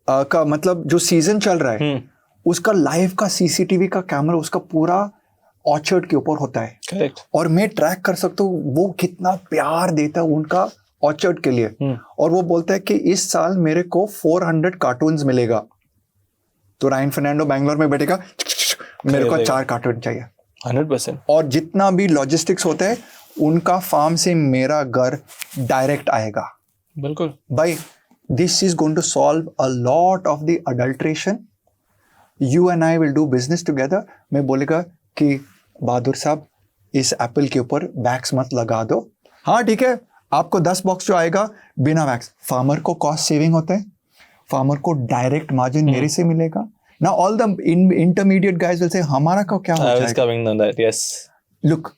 का मतलब जो सीजन चल रहा है, उसका लाइव का सीसीटीवी का कैमरा उसका पूरा ऑर्चर्ड के ऊपर होता है। करेक्ट। और मैं ट्रैक कर सकता हूँ वो कितना प्यार देता है उनका ऑर्चर्ड के लिए। और वो बोलता है कि इस साल मेरे को 400 कार्टून्स मिलेगा। तो रायन फर्नांडो बैंगलोर में बैठेगा, मेरे को 4 कार्टून चाहिए। 100%। और जितना भी लॉजिस्टिक्स होता है उनका फार्म से मेरा घर डायरेक्ट आएगा। बिल्कुल भाई, this is going to solve a lot of the adulteration. You and I will do business together. मैं बोलेगा कि बहादुर साहब इस एप्पल के ऊपर वैक्स मत लगा दो। हाँ ठीक है, आपको 10 बॉक्स जो आएगा बिना वैक्स। फार्मर को कॉस्ट सेविंग होता है, फार्मर को डायरेक्ट मार्जिन मेरे से मिलेगा ना। All the intermediate guys will say हमारा को क्या हो जाएगा। लुक,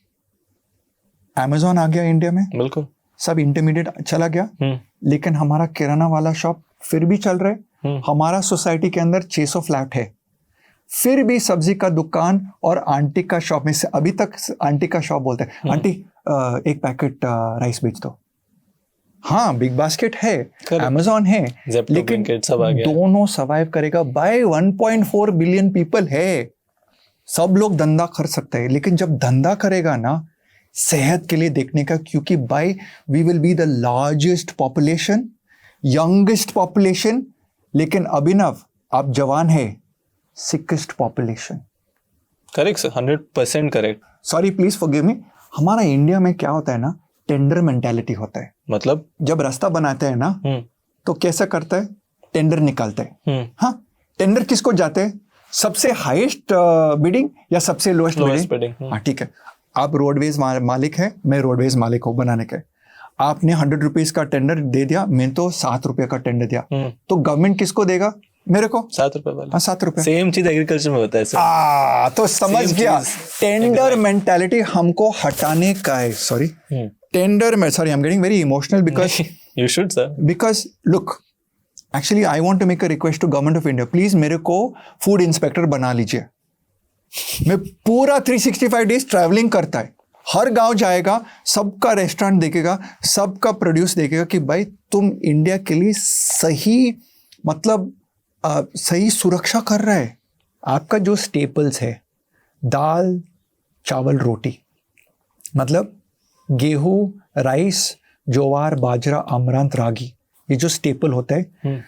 Amazon आ गया इंडिया में, बिल्कुल सब इंटरमीडिएट चला गया, लेकिन हमारा किराना वाला शॉप फिर भी चल रहे। हमारा सोसाइटी के अंदर 600 फ्लैट है, फिर भी सब्जी का दुकान और आंटी का शॉप में से अभी तक आंटी का शॉप बोलते हैं, आंटी एक पैकेट राइस बेच दो। हाँ, बिग बास्केट है, Amazon है, लेकिन सब आ गया। दोनों सर्वाइव करेगा। बाय 1.4 बिलियन पीपल है, सब लोग धंधा कर सकते हैं। लेकिन जब धंधा करेगा ना सेहत के लिए देखने का, क्योंकि by we will be the largest population, youngest population, लेकिन अभिनव आप जवान है, sickest population. Correct sir, 100% correct. Sorry, please forgive me. हमारा इंडिया में क्या होता है ना, टेंडर मेंटालिटी होता है। मतलब जब रास्ता बनाते हैं ना तो कैसा करता है, टेंडर निकालते हैं। हाँ, टेंडर किसको जाते हैं, सबसे हाईएस्ट बिडिंग या सबसे लोएस्ट बिडिंग। हाँ ठीक है, आप रोडवेज मालिक है, मैं रोडवेज मालिक हूँ बनाने के, आपने 100 रुपीज का टेंडर दे दिया, मैंने तो 7 रुपए का टेंडर दिया, तो गवर्नमेंट किसको देगा, मेरे को 7 रुपए वाला। हाँ 7 रुपए। सेम चीज एग्रीकल्चर में होता है सर। तो समझ गया, टेंडर मेंटालिटी हमको हटाने का है। सॉरी टेंडर में, sorry I am getting very emotional because you should sir, because look actually I want to make a request to government of India, please मेरे को फूड इंस्पेक्टर बना लीजिए। मैं पूरा 365 डेज ट्रैवलिंग करता है, हर गांव जाएगा, सबका रेस्टोरेंट देखेगा, सबका प्रोड्यूस देखेगा कि भाई तुम इंडिया के लिए सही मतलब सही सुरक्षा कर रहा है। आपका जो स्टेपल्स है, दाल चावल रोटी, मतलब गेहूं, राइस, ज्वार, बाजरा, अमरांत, रागी, ये जो स्टेपल होता है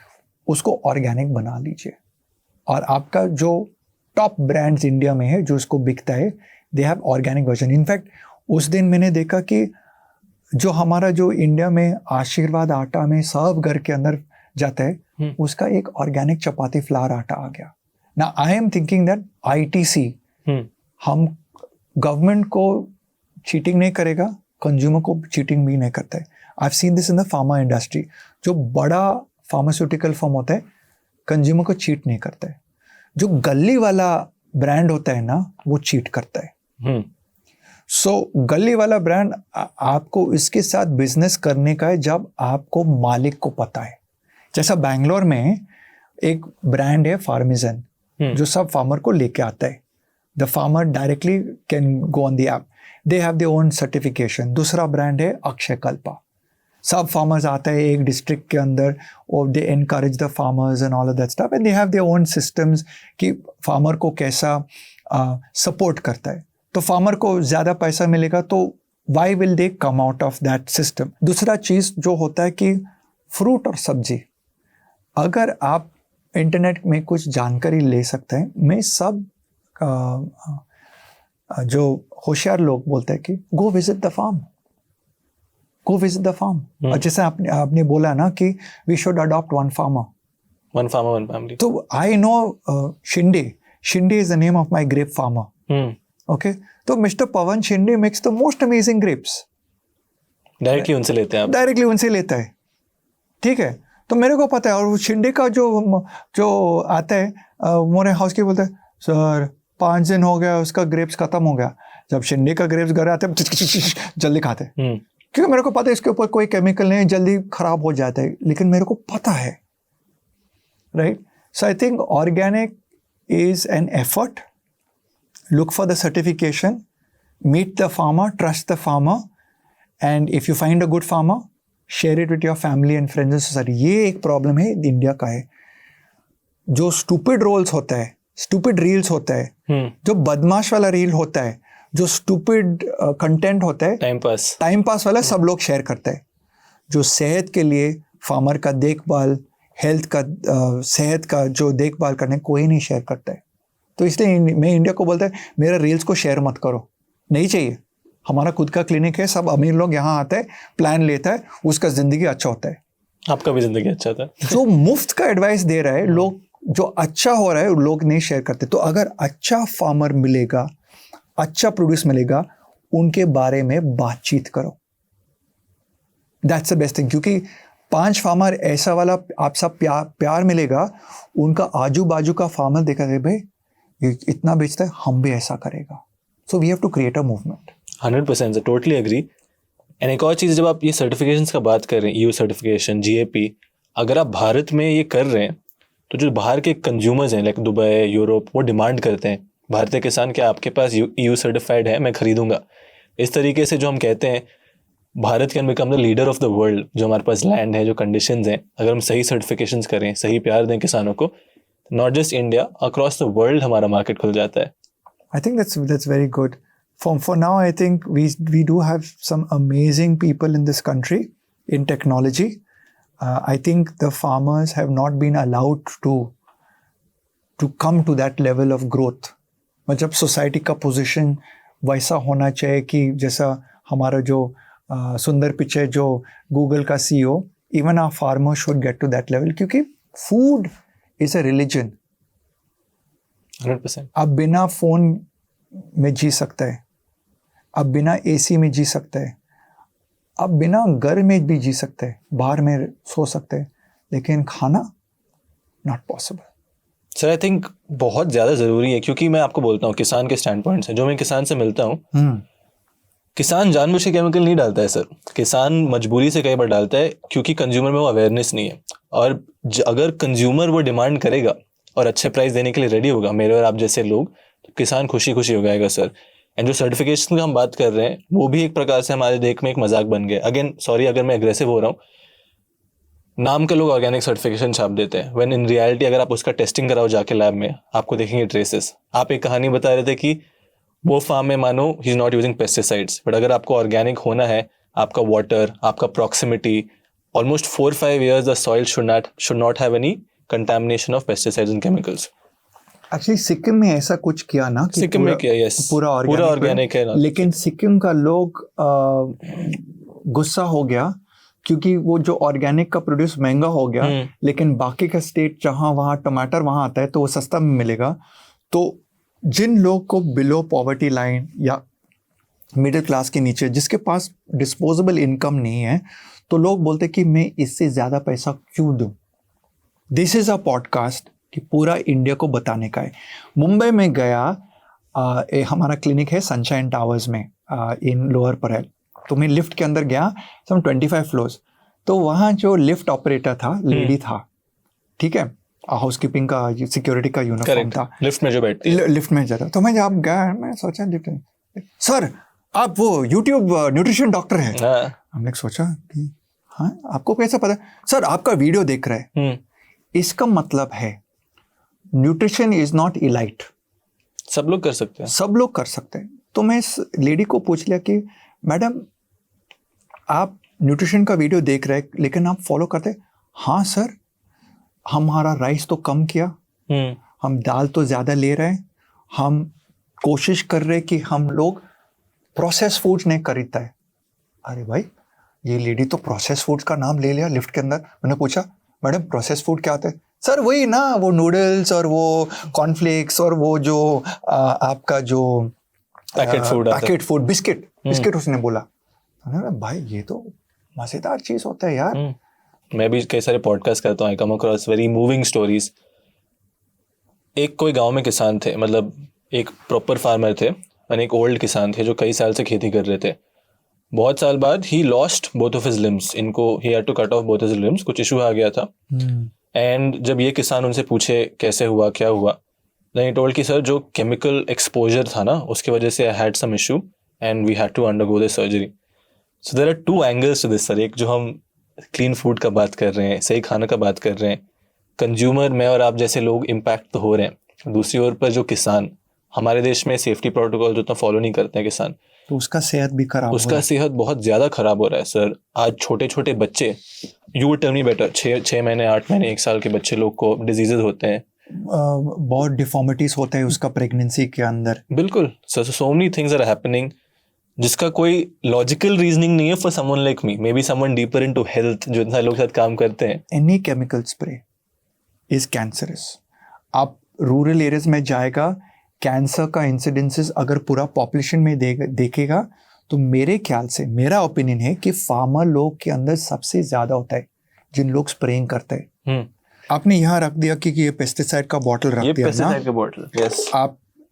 उसको ऑर्गेनिक बना लीजिए। और आपका जो टॉप ब्रांड्स इंडिया में है जो उसको बिकता है, they have organic version. In fact उस दिन मैंने देखा कि जो हमारा जो इंडिया में आशीर्वाद आटा में सब घर के अंदर जाता है, उसका एक ऑर्गेनिक चपाती फ्लावर आटा आ गया ना। I am thinking that ITC हम गवर्नमेंट को चीटिंग नहीं करेगा, कंज्यूमर को चीटिंग भी नहीं करता है। I have seen this in the pharma industry. जो बड़ा फार्मास्यूटिकल फर्म होता है कंज्यूमर को चीट नहीं करता है, जो गली वाला ब्रांड होता है ना वो चीट करता है। सो गली वाला ब्रांड आपको इसके साथ बिजनेस करने का है जब आपको मालिक को पता है। जैसा बैंगलोर में एक ब्रांड है फार्मिजन, जो सब फार्मर को लेके आता है। The farmer directly can go on the app, they have their own certification. दूसरा ब्रांड है अक्षय कल्पा, सब फार्मर्स आते हैं एक डिस्ट्रिक्ट के अंदर और they encourage the farmers and all of that stuff and they have their own systems कि फार्मर को कैसा सपोर्ट करता है। तो फार्मर को ज़्यादा पैसा मिलेगा तो why will they come out of that system. दूसरा चीज़ जो होता है कि फ्रूट और सब्जी, अगर आप इंटरनेट में कुछ जानकारी ले सकते हैं, मैं सब जो होशियार लोग बोलते हैं कि go visit the farm, go visit the farm. और जैसे आपने बोला ना कि we should adopt one farmer one family, तो I know Shinde is the name of my grape farmer. Okay, तो Mr Pawan Shinde makes the most amazing grapes. Directly उनसे लेते हैं आप? डायरेक्टली उनसे लेता है, ठीक है। तो मेरे को पता है। और शिंदे का जो आता है मोरे हाउस की बोलते हैं सर 5 दिन हो गया उसका ग्रेप्स खत्म हो गया। जब शिंदे का ग्रेप्स घर आते हैं जल्दी खाते हैं, क्योंकि मेरे को पता है इसके ऊपर कोई केमिकल नहीं है, जल्दी खराब हो जाता है, लेकिन मेरे को पता है, right. So I think organic is an effort. Look for the certification, meet the farmer, trust the farmer, and if you find a good farmer, share it with your family and friends and society. ये एक problem है India का है, जो stupid roles होता है, stupid reels होता है, जो बदमाश वाला रील होता है, जो स्टूपिड कंटेंट होता है, टाइम पास वाला सब लोग शेयर करते हैं। जो सेहत के लिए फार्मर का देखभाल, हेल्थ का सेहत का जो देखभाल करने कोई नहीं शेयर करता है। तो इसलिए मैं इंडिया को बोलता है मेरा रील्स को शेयर मत करो, नहीं चाहिए। हमारा खुद का क्लिनिक है, सब अमीर लोग यहाँ आते हैं, प्लान लेता है, उसका जिंदगी अच्छा होता है, आपका भी जिंदगी अच्छा होता है। जो मुफ्त का एडवाइस दे रहा है लोग, जो अच्छा हो रहा है लोग नहीं शेयर करते। तो अगर अच्छा फार्मर मिलेगा, अच्छा प्रोड्यूस मिलेगा, उनके बारे में बातचीत करो, दैट्स द बेस्ट थिंग। क्योंकि 5 फार्मर ऐसा वाला आप सब प्यार मिलेगा, उनका आजू बाजू का फार्मर देखा जाए भाई इतना बेचता है, हम भी ऐसा करेगा। So we have to create a movement. 100% totally agree. And एक और चीज़, जब आप ये सर्टिफिकेशंस का बात कर रहे हैं, EU सर्टिफिकेशन, GAP, अगर आप भारत में ये कर रहे हैं तो जो बाहर के कंज्यूमर्स हैं लाइक दुबई, यूरोप, वो डिमांड करते हैं भारतीय किसान क्या आपके पास EU सर्टिफाइड है, मैं खरीदूंगा। इस तरीके से जो हम कहते हैं Bharat can become the leader of the world. जो हमारे पास लैंड है, जो कंडीशंस हैं, अगर हम सही सर्टिफिकेशंस करें, सही प्यार दें किसानों को, not just India, across the world हमारा मार्केट खुल जाता है। I think that's very good. For now, I think we do have some amazing people in this country in technology. I think the farmers have not been allowed to come to that level of growth. मतलब society का position वैसा होना चाहिए कि जैसा हमारा जो सुंदर पिचाई जो गूगल का CEO, even our farmer should get to that level, क्योंकि फूड इज अ रिलीजन. 100%. आप बिना फोन में जी सकते हैं, आप बिना AC में जी सकते हैं, आप बिना घर में भी जी सकते हैं, बाहर में सो सकते हैं, लेकिन खाना not possible. Sir I think बहुत ज़्यादा ज़रूरी है, क्योंकि मैं आपको बोलता हूँ किसान के स्टैंड पॉइंट से, जो मैं किसान से मिलता हूँ, किसान जानबूझ के केमिकल नहीं डालता है सर. किसान मजबूरी से कई बार डालता है क्योंकि कंज्यूमर में वो अवेयरनेस नहीं है. और अगर कंज्यूमर वो डिमांड करेगा और अच्छे प्राइस देने के लिए रेडी होगा, मेरे और आप जैसे लोग, तो किसान खुशी खुशी हो जाएगा सर. एंड जो सर्टिफिकेशन का हम बात कर रहे हैं, वो भी एक प्रकार से हमारे देश में एक मजाक बन गया. अगेन सॉरी अगर मैं एग्रेसिव हो रहा हूँ, नाम के लोग ऑर्गेनिक सर्टिफिकेशन छाप देते हैं, व्हेन इन रियलिटी अगर आप उसका टेस्टिंग कराओ जाके लैब में, आपको देखेंगे ट्रेसेस. आप एक कहानी बता रहे थे कि वो फार्म में मानो he is not using pesticides, but अगर आपको ऑर्गेनिक होना है, आपका वाटर, आपका proximity, almost 4-5 years the soil should not have any contamination of pesticides and chemicals. Actually Sikkim में ऐसा कुछ किया ना कि सिक्किम में किया, यस, पूरा ऑर्गेनिक है ना. लेकिन सिक्किम का लोग गुस्सा हो गया क्योंकि वो जो ऑर्गेनिक का प्रोड्यूस महंगा हो गया, लेकिन बाकी का स्टेट जहाँ वहाँ टमाटर वहाँ आता है तो वो सस्ता में मिलेगा. तो जिन लोग को बिलो पॉवर्टी लाइन या मिडिल क्लास के नीचे, जिसके पास डिस्पोजेबल इनकम नहीं है, तो लोग बोलते कि मैं इससे ज़्यादा पैसा क्यों दूँ. दिस इज़ अ पॉडकास्ट कि पूरा इंडिया को बताने का है. मुंबई में गया, हमारा क्लिनिक है सनशाइन टावर्स में इन लोअर परेल. तो मैं लिफ्ट के अंदर गया, सम 25 फ्लोर्स. तो वहाँ जो लिफ्ट ऑपरेटर था, लेडी था, ठीक है, हाउसकीपिंग का सिक्योरिटी का यूनिफॉर्म था, लिफ्ट में जो बैठती है, लिफ्ट में जाता. तो मैं जब गया, मैं सोचा लिफ्ट, सर आप वो यूट्यूब न्यूट्रिशन डॉक्टर है. हमने सोचा कि हाँ, आपको कैसे पता? सर आपका वीडियो देख रहे हैं. इसका मतलब है न्यूट्रिशन इज नॉट इलाइट, सब लोग कर सकते हैं, सब लोग कर सकते हैं. तो मैं इस लेडी को पूछ लिया कि मैडम आप न्यूट्रिशन का वीडियो देख रहे हैं लेकिन आप फॉलो करते? हाँ सर, हमारा राइस तो कम किया, हम दाल तो ज़्यादा ले रहे हैं, हम कोशिश कर रहे हैं कि हम लोग प्रोसेस फूड्स नहीं खरीदता है. अरे भाई, ये लेडी तो प्रोसेस फूड्स का नाम ले लिया लिफ्ट के अंदर. मैंने पूछा मैडम प्रोसेस फूड क्या होता है? सर वही ना, वो नूडल्स और वो कॉर्नफ्लेक्स और वो जो आपका जो पैकेट फूड बिस्किट उसने बोला. भाई ये तो मजेदार चीज होता है यार. मैं भी कई सारे पॉडकास्ट करता हूँ, I come across very moving stories. एक कोई गांव में किसान थे, मतलब एक प्रॉपर फार्मर थे, और एक ओल्ड किसान थे जो कई साल से खेती कर रहे थे. बहुत साल बाद he lost both of his limbs. इनको he had to cut off both his limbs, कुछ इशू आ गया था. एंड जब ये किसान उनसे पूछे कैसे हुआ, क्या हुआ, देन ही टोल्ड कि सर जो केमिकल एक्सपोजर था ना, उसकी वजह से I had some issue and we had to undergo this surgery. So there are 2 angles to this sir. एक जो हम क्लीन फूड का बात कर रहे हैं, सही खाना का बात कर रहे हैं, कंज्यूमर में और आप जैसे लोग इम्पैक्ट तो हो रहे हैं. दूसरी ओर पर जो किसान, हमारे देश में सेफ्टी प्रोटोकॉल उतना फॉलो नहीं करते हैं किसान, तो उसका सेहत भी खराब, उसका सेहत बहुत ज़्यादा खराब हो रहा है सर. आज छोटे छोटे बच्चे, you would tell me better, 6 महीने 8 महीने 1 साल के बच्चे लोग को डिजीजेज होते हैं, बहुत डिफॉर्मिटीज होते हैं उसका प्रेगनेंसी के अंदर. बिल्कुल sir. So many things are happening जिसका कोई लॉजिकल रीजनिंग नहीं है for someone like me, maybe someone deeper into health, जो इतना लोग साथ काम करते हैं. Any chemical spray is cancerous. आप रूरल एरियाज में जाएगा, कैंसर का इंसिडेंसेस अगर पूरा पॉपुलेशन में देखेगा तो मेरे ख्याल से, मेरा ओपिनियन है कि फार्मर लोग के अंदर सबसे ज्यादा होता है, जिन लोग स्प्रेइंग करते हैं. आपने यहाँ रख दिया कि ये पेस्टिसाइड का बॉटल रख दिया ना, पेस्टिसाइड का बॉटल, यस.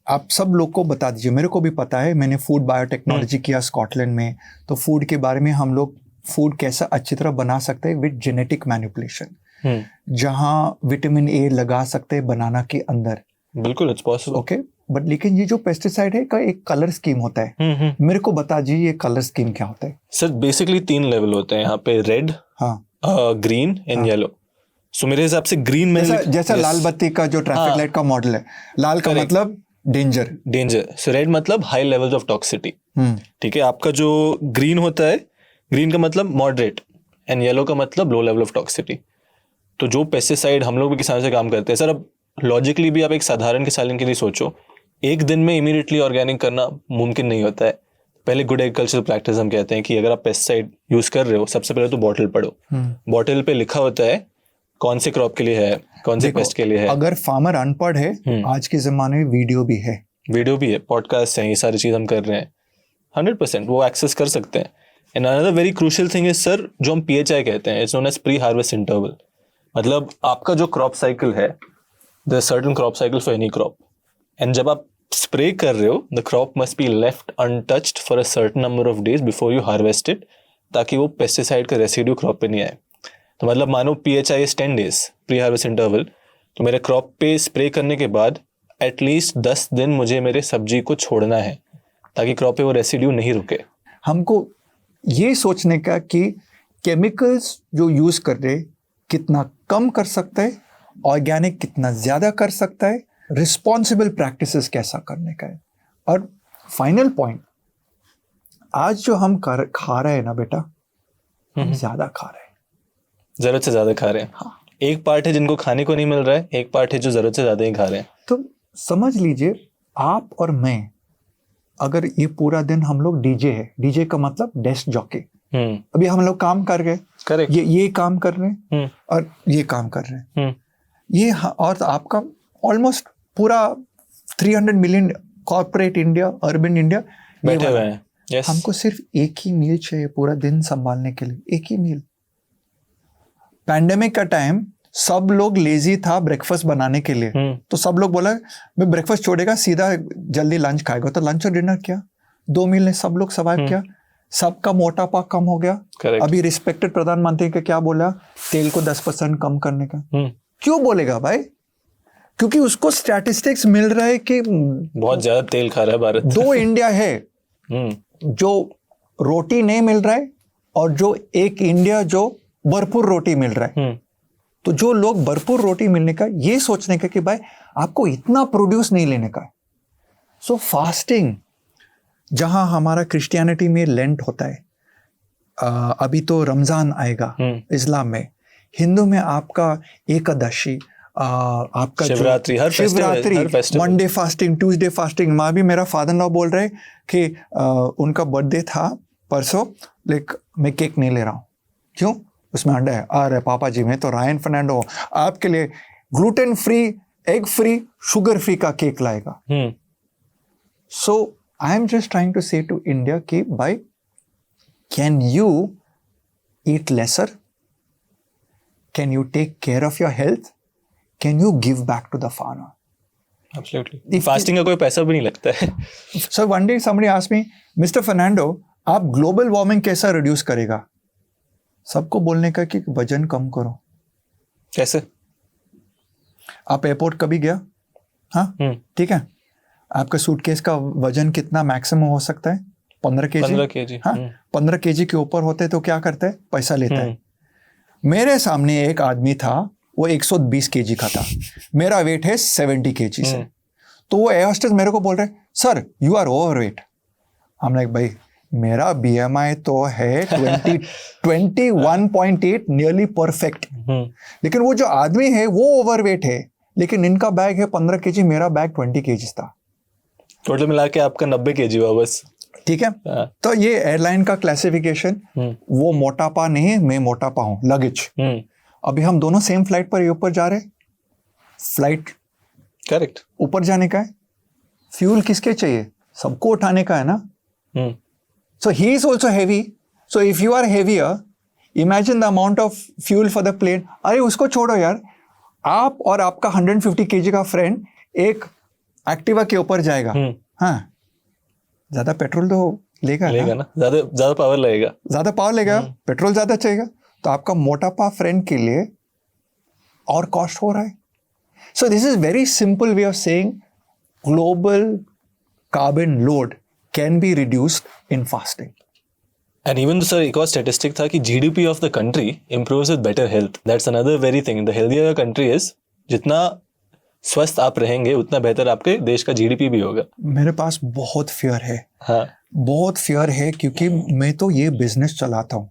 आप सब लोग को बता दीजिए, मेरे को भी पता है, मैंने फूड बायोटेक्नोलॉजी किया स्कॉटलैंड में. तो फूड के बारे में हम लोग फूड कैसा अच्छी तरह बना सकते हैं विद जेनेटिक मैनिपुलेशन, जहाँ विटामिन ए लगा सकते हैं बनाना के अंदर. बिल्कुल, इट्स पॉसिबल. ओके, बट लेकिन ये जो पेस्टिसाइड है का एक कलर स्कीम होता है. मेरे को बता दीजिए ये कलर स्कीम क्या होता है? सर बेसिकली 3 लेवल होते हैं यहाँ पे, रेड, ग्रीन एंड येलो. सो मेरे हिसाब से ग्रीन में जैसा लाल बत्ती का जो ट्रैफिक लाइट का मॉडल है, लाल का मतलब डेंजर, सो रेड मतलब हाई लेवल्स ऑफ टॉक्सिटी. ठीक है, आपका जो ग्रीन होता है, ग्रीन का मतलब मॉडरेट, एंड येलो का मतलब लो लेवल ऑफ टॉक्सिटी. तो जो पेस्टिसाइड हम लोग भी किसान से काम करते हैं सर, अब लॉजिकली भी आप एक साधारण किसान के लिए सोचो, एक दिन में इमीडिएटली ऑर्गेनिक करना मुमकिन नहीं होता है. पहले गुड एग्रीकल्चर प्रैक्टिस हम कहते हैं कि अगर आप पेस्टिसाइड यूज कर रहे हो, सबसे पहले तो बॉटल पढ़ो। बॉटल पे लिखा होता है कौन से क्रॉप के लिए है, कौन से पेस्ट के लिए है। अगर फार्मर अनपढ़ है, आज के जमाने में वीडियो भी है, पॉडकास्ट हैं, ये सारी चीज हम कर रहे हैं, 100% वो एक्सेस कर सकते हैं। And another very crucial thing is sir, जो हम PHI कहते हैं, it's known as pre harvest interval. मतलब आपका जो क्रॉप साइकिल है, there is certain crop cycle for any crop, and जब आप स्प्रे कर रहे हो, the crop must be left untouched for a certain number of days before you harvest it, ताकि वो पेस्टिसाइड का रेसिड्यू क्रॉप पे नहीं आए। तो मतलब मानो PHI is 10 days pre harvest interval, तो मेरे क्रॉप पे स्प्रे करने के बाद एटलीस्ट 10 दिन मुझे मेरे सब्जी को छोड़ना है, ताकि क्रॉप पे वो रेसिड्यू नहीं रुके। हमको ये सोचने का कि केमिकल्स जो यूज कर रहे कितना कम कर सकता है, ऑर्गेनिक कितना ज्यादा कर सकता है, रिस्पॉन्सिबल प्रैक्टिसेस कैसा करने का है। और फाइनल पॉइंट, आज जो हम खा रहे हैं ना बेटा, हम ज्यादा खा रहे हैं, जरूरत से ज्यादा खा रहे हैं। हाँ। एक पार्ट है जिनको खाने को नहीं मिल रहा है, एक पार्ट है जो जरूरत से ज्यादा ही खा रहे हैं। तो समझ लीजिए आप और मैं, अगर ये पूरा दिन हम लोग डीजे है, डीजे का मतलब डेस्क जॉकी, अभी हम लोग काम कर गए, करेक्ट, ये काम कर रहे हैं और ये काम कर रहे हैं, ये और आपका ऑलमोस्ट पूरा 300 million corporate India, urban India बैठे हुए हैं। yes. हमको सिर्फ एक ही मील चाहिए पूरा दिन संभालने के लिए, एक ही मील। पैंडेमिक का टाइम सब लोग लेजी था ब्रेकफास्ट बनाने के लिए, तो सब लोग बोला मैं ब्रेकफास्ट छोड़ेगा, सीधा जल्दी लंच खाएगा, तो लंच और डिनर किया, 2 मील ने सब लोग सर्वाइव किया, सबका मोटापा कम हो गया। Correct. अभी रिस्पेक्टेड प्रधानमंत्री का क्या बोला, तेल को 10% कम करने का। क्यों बोलेगा भाई? क्योंकि उसको स्टैटिस्टिक्स मिल रहा है कि बहुत ज्यादा तेल खा रहा है भारत। 2 इंडिया है, जो रोटी नहीं मिल रहा है और जो एक इंडिया जो भरपूर रोटी मिल रहा है। तो जो लोग भरपूर रोटी मिलने का ये सोचने का कि भाई आपको इतना प्रोड्यूस नहीं लेने का है। सो फास्टिंग, जहां हमारा क्रिश्चियनिटी में लेंट होता है, अभी तो रमजान आएगा इस्लाम में, हिंदू में आपका एकादशी, आपका शिवरात्रि, हर festival, Monday fasting, Tuesday fasting. माँ भी, मेरा फादर लॉ बोल रहे कि उनका बर्थडे था परसों, लेकिन मैं केक नहीं ले रहा हूँ। क्यों? उसमें अंडा है। अरे पापा जी, मैं तो रायन फर्नांडो आपके लिए gluten free, egg free, sugar free का केक लाएगा। So I am just trying to say to India कि भाई, can you eat lesser? Can you take care of your health? Can you give back to the farmer? Absolutely. Fasting का कोई पैसा भी नहीं लगता है। So one day somebody asked me, Mr. Fernando, आप ग्लोबल वार्मिंग कैसा रिड्यूस करेगा? सबको बोलने का कि वजन कम करो। कैसे? आप एयरपोर्ट कभी गया? हाँ, ठीक है। आपका सूटकेस का वजन कितना मैक्सिमम हो सकता है? 15 kg। हाँ, 15 kg के ऊपर होते तो क्या करते हैं? पैसा लेता है। मेरे सामने एक आदमी था, वो 120 kg का था, मेरा वेट है 70 kg से। तो वो एयर होस्टेस मेरे को बोल रहे, सर यू आर ओवरवेट। हम लाइक, भाई मेरा BMI तो है 21.8, नियरली परफेक्ट। लेकिन वो जो आदमी है वो ओवरवेट है, लेकिन इनका बैग है 15 kg, मेरा बैग 20 kg था। टोटल मिला के आपका 90 kg हुआ बस। ठीक है। तो ये एयरलाइन का क्लासिफिकेशन, वो मोटापा नहीं है, मैं मोटापा हूँ, लगेज। अभी हम दोनों सेम फ्लाइट पर ऊपर जा रहे, फ्लाइट करेक्ट ऊपर जाने का है, फ्यूल किसके चाहिए? सबको उठाने का है ना। So he is also heavy, so if you are heavier, imagine the amount of fuel for the plane. अरे उसको छोड़ो यार, आप और आपका 150 kg का फ्रेंड एक एक्टिवा के ऊपर जाएगा, हाँ, ज्यादा पेट्रोल तो लेगा ना, ज्यादा पावर लगेगा, पेट्रोल ज्यादा चाहिएगा, तो आपका मोटापा फ्रेंड के लिए और कॉस्ट हो रहा है। So this is very simple way of saying global carbon load can be reduced in fasting. And even sir, एक और स्टैटिस्टिक था कि GDP of the country improves with better health. That's another very thing. The healthier your country is, जितना स्वस्थ आप रहेंगे उतना बेहतर आपके देश का GDP भी होगा। मेरे पास बहुत फियर है। हाँ, बहुत फियर है, क्योंकि मैं तो ये बिजनेस चलाता हूँ,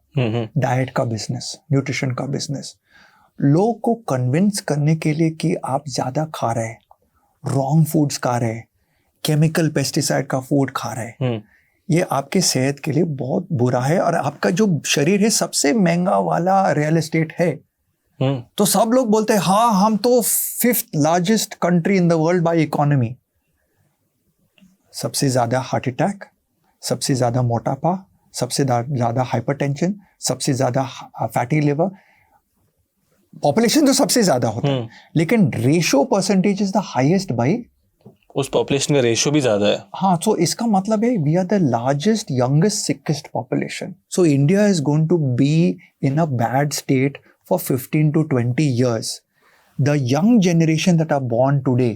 डाइट का बिजनेस, न्यूट्रिशन का बिजनेस। लोगों को कन्विंस करने के लिए कि आप ज्यादा खा रहे, रॉन्ग फूड्स खा रहे, केमिकल पेस्टिसाइड का फूड खा रहे, ये आपके सेहत के लिए बहुत बुरा है। और आपका जो शरीर है सबसे महंगा वाला रियल एस्टेट है। तो सब लोग बोलते हैं हाँ हम तो 5th largest country in the world by economy. सबसे ज्यादा हार्ट अटैक, सबसे ज्यादा मोटापा, सबसे ज्यादा हाइपरटेंशन, सबसे ज्यादा फैटी लिवर, पॉपुलेशन तो सबसे ज्यादा होता है, लेकिन ratio percentage is the highest भाई। उस पॉपुलेशन का रेशियो भी ज्यादा है। हाँ, तो इसका मतलब है we are the largest youngest sickest population. So India is going to be in a bad state for 15 to 20 years. The young generation that are born today,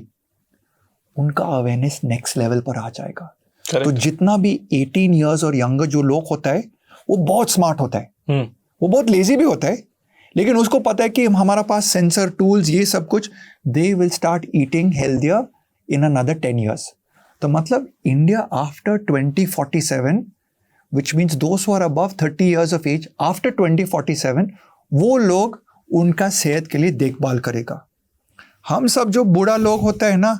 उनका अवेयरनेस नेक्स्ट लेवल पर आ जाएगा। Correct. तो जितना भी 18 years और younger जो लोग होता है वो बहुत स्मार्ट होता है, वो बहुत लेजी भी होता है, लेकिन उसको पता है कि हमारा पास सेंसर टूल्स ये सब कुछ, they will start eating healthier in another 10 years. तो मतलब India after 2047, which means those who are above 30 years of age, after 2047 वो लोग उनका सेहत के लिए देखभाल करेगा। हम सब जो बूढ़ा लोग होता है ना,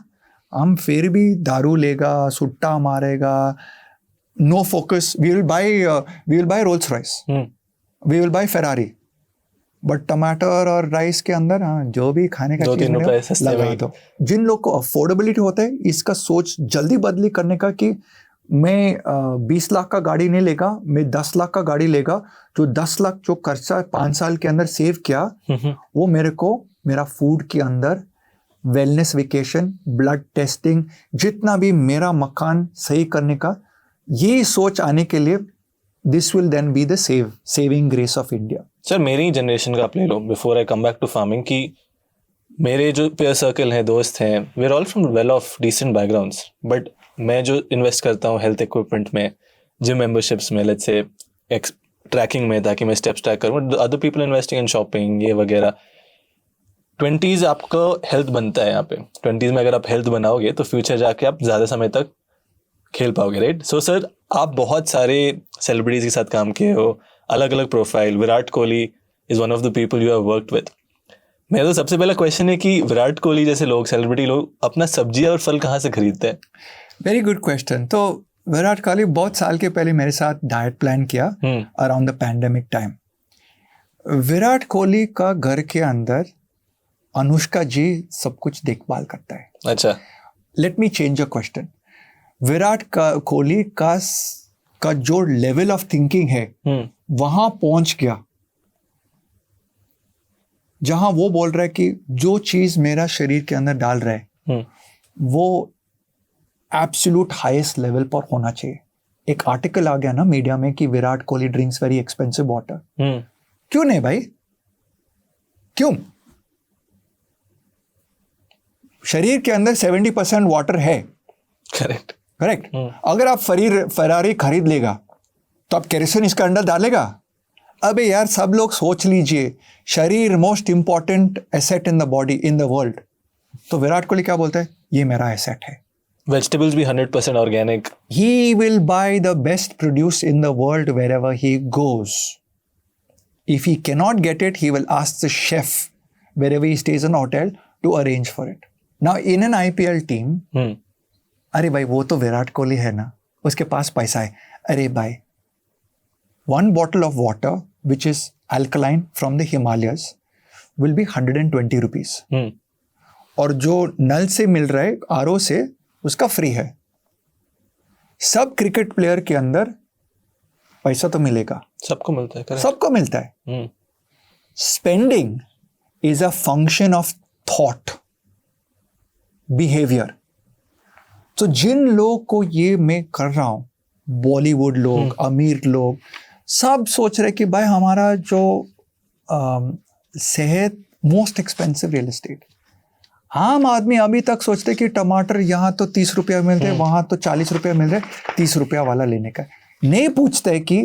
हम फिर भी दारू लेगा, सुट्टा मारेगा, no focus, we will buy Rolls Royce, we will buy Ferrari, but टमाटर और राइस के अंदर हाँ जो भी खाने का चीज लगा दो। जिन लोग को अफोर्डेबिलिटी होता है, इसका सोच जल्दी बदली करने का कि मैं 20 लाख का गाड़ी नहीं लेगा, मैं 10 लाख का गाड़ी लेगा। जो 10 लाख जो खर्चा 5 साल के अंदर सेव किया, वो मेरे को मेरा फूड के अंदर वेलनेस वेकेशन, ब्लड टेस्टिंग, जितना भी मेरा मकान सही करने का, ये सोच आने के लिए this will then be the saving grace of India. Sir मेरी जनरेशन का आप ले लो, before I come back to farming, कि मेरे जो पेयर सर्कल हैं, दोस्त हैं, we are all from well off decent backgrounds, but मैं जो इन्वेस्ट करता हूँ हेल्थ इक्विपमेंट में, जिम मेंबरशिप्स में, लेट्स से ट्रैकिंग में, ताकि मैं स्टेप्स ट्रैक करूँ, other people investing in shopping ये वगैरह। 20s आपका हेल्थ बनता है यहाँ पे। 20s में अगर आप हेल्थ बनाओगे तो फ्यूचर जाके आप ज़्यादा समय तक खेल पाओगे, राइट? सो सर आप बहुत सारे सेलिब्रिटीज़ के साथ काम किए हो, अलग अलग profile. Virat Kohli is one of the people you have worked with. मेरा तो सबसे पहला क्वेश्चन है कि विराट कोहली जैसे लोग, सेलिब्रिटी लोग, अपना सब्जी और फल कहाँ से खरीदते हैं? Very good question. तो विराट कोहली बहुत साल के पहले मेरे साथ डाइट प्लान किया around the pandemic time. Virat Kohli का घर के अंदर अनुष्का जी सब कुछ देखभाल करता है। अच्छा, let me change a question. Virat Kohli का जो लेवल ऑफ थिंकिंग है वहां पहुंच गया जहां वो बोल रहा है कि जो चीज मेरा शरीर के अंदर डाल रहा है वो एब्सोल्यूट हाईएस्ट लेवल पर होना चाहिए। एक आर्टिकल आ गया ना मीडिया में कि Virat Kohli drinks very expensive water. क्यों नहीं भाई, क्यों? शरीर के अंदर 70% वाटर है। करेक्ट। अगर आप फरारी खरीद लेगा तो आप केरोसिन इसका अंदर डालेगा? अबे यार, सब लोग सोच लीजिए, शरीर most important asset in the body in the world. तो विराट कोहली क्या बोलता है? ये मेरा एसेट है। वेजिटेबल्स भी 100% organic. He will buy the best produce in the world wherever he goes. If he cannot get it, he will ask the chef wherever he stays in a hotel to arrange for it. Now in an IPL team, अरे भाई वो तो विराट कोहली है ना, उसके पास पैसा है। अरे भाई, 1 bottle of water which is alkaline from the Himalayas will be 120 rupees. और जो नल से मिल रहा है, RO से, उसका फ्री है। सब क्रिकेट प्लेयर के अंदर पैसा तो मिलेगा, सबको मिलता है। सबको मिलता है। Spending is a function of thought, behaviour. तो जिन लोग को ये मैं कर रहा हूं, बॉलीवुड लोग, अमीर लोग, सब सोच रहे कि भाई हमारा जो सेहत मोस्ट एक्सपेंसिव रियल एस्टेट। आम आदमी अभी तक सोचते कि टमाटर यहाँ तो 30 रुपया मिल रहे, वहां तो 40 रुपया मिल रहे, 30 रुपया वाला लेने का। नहीं पूछते कि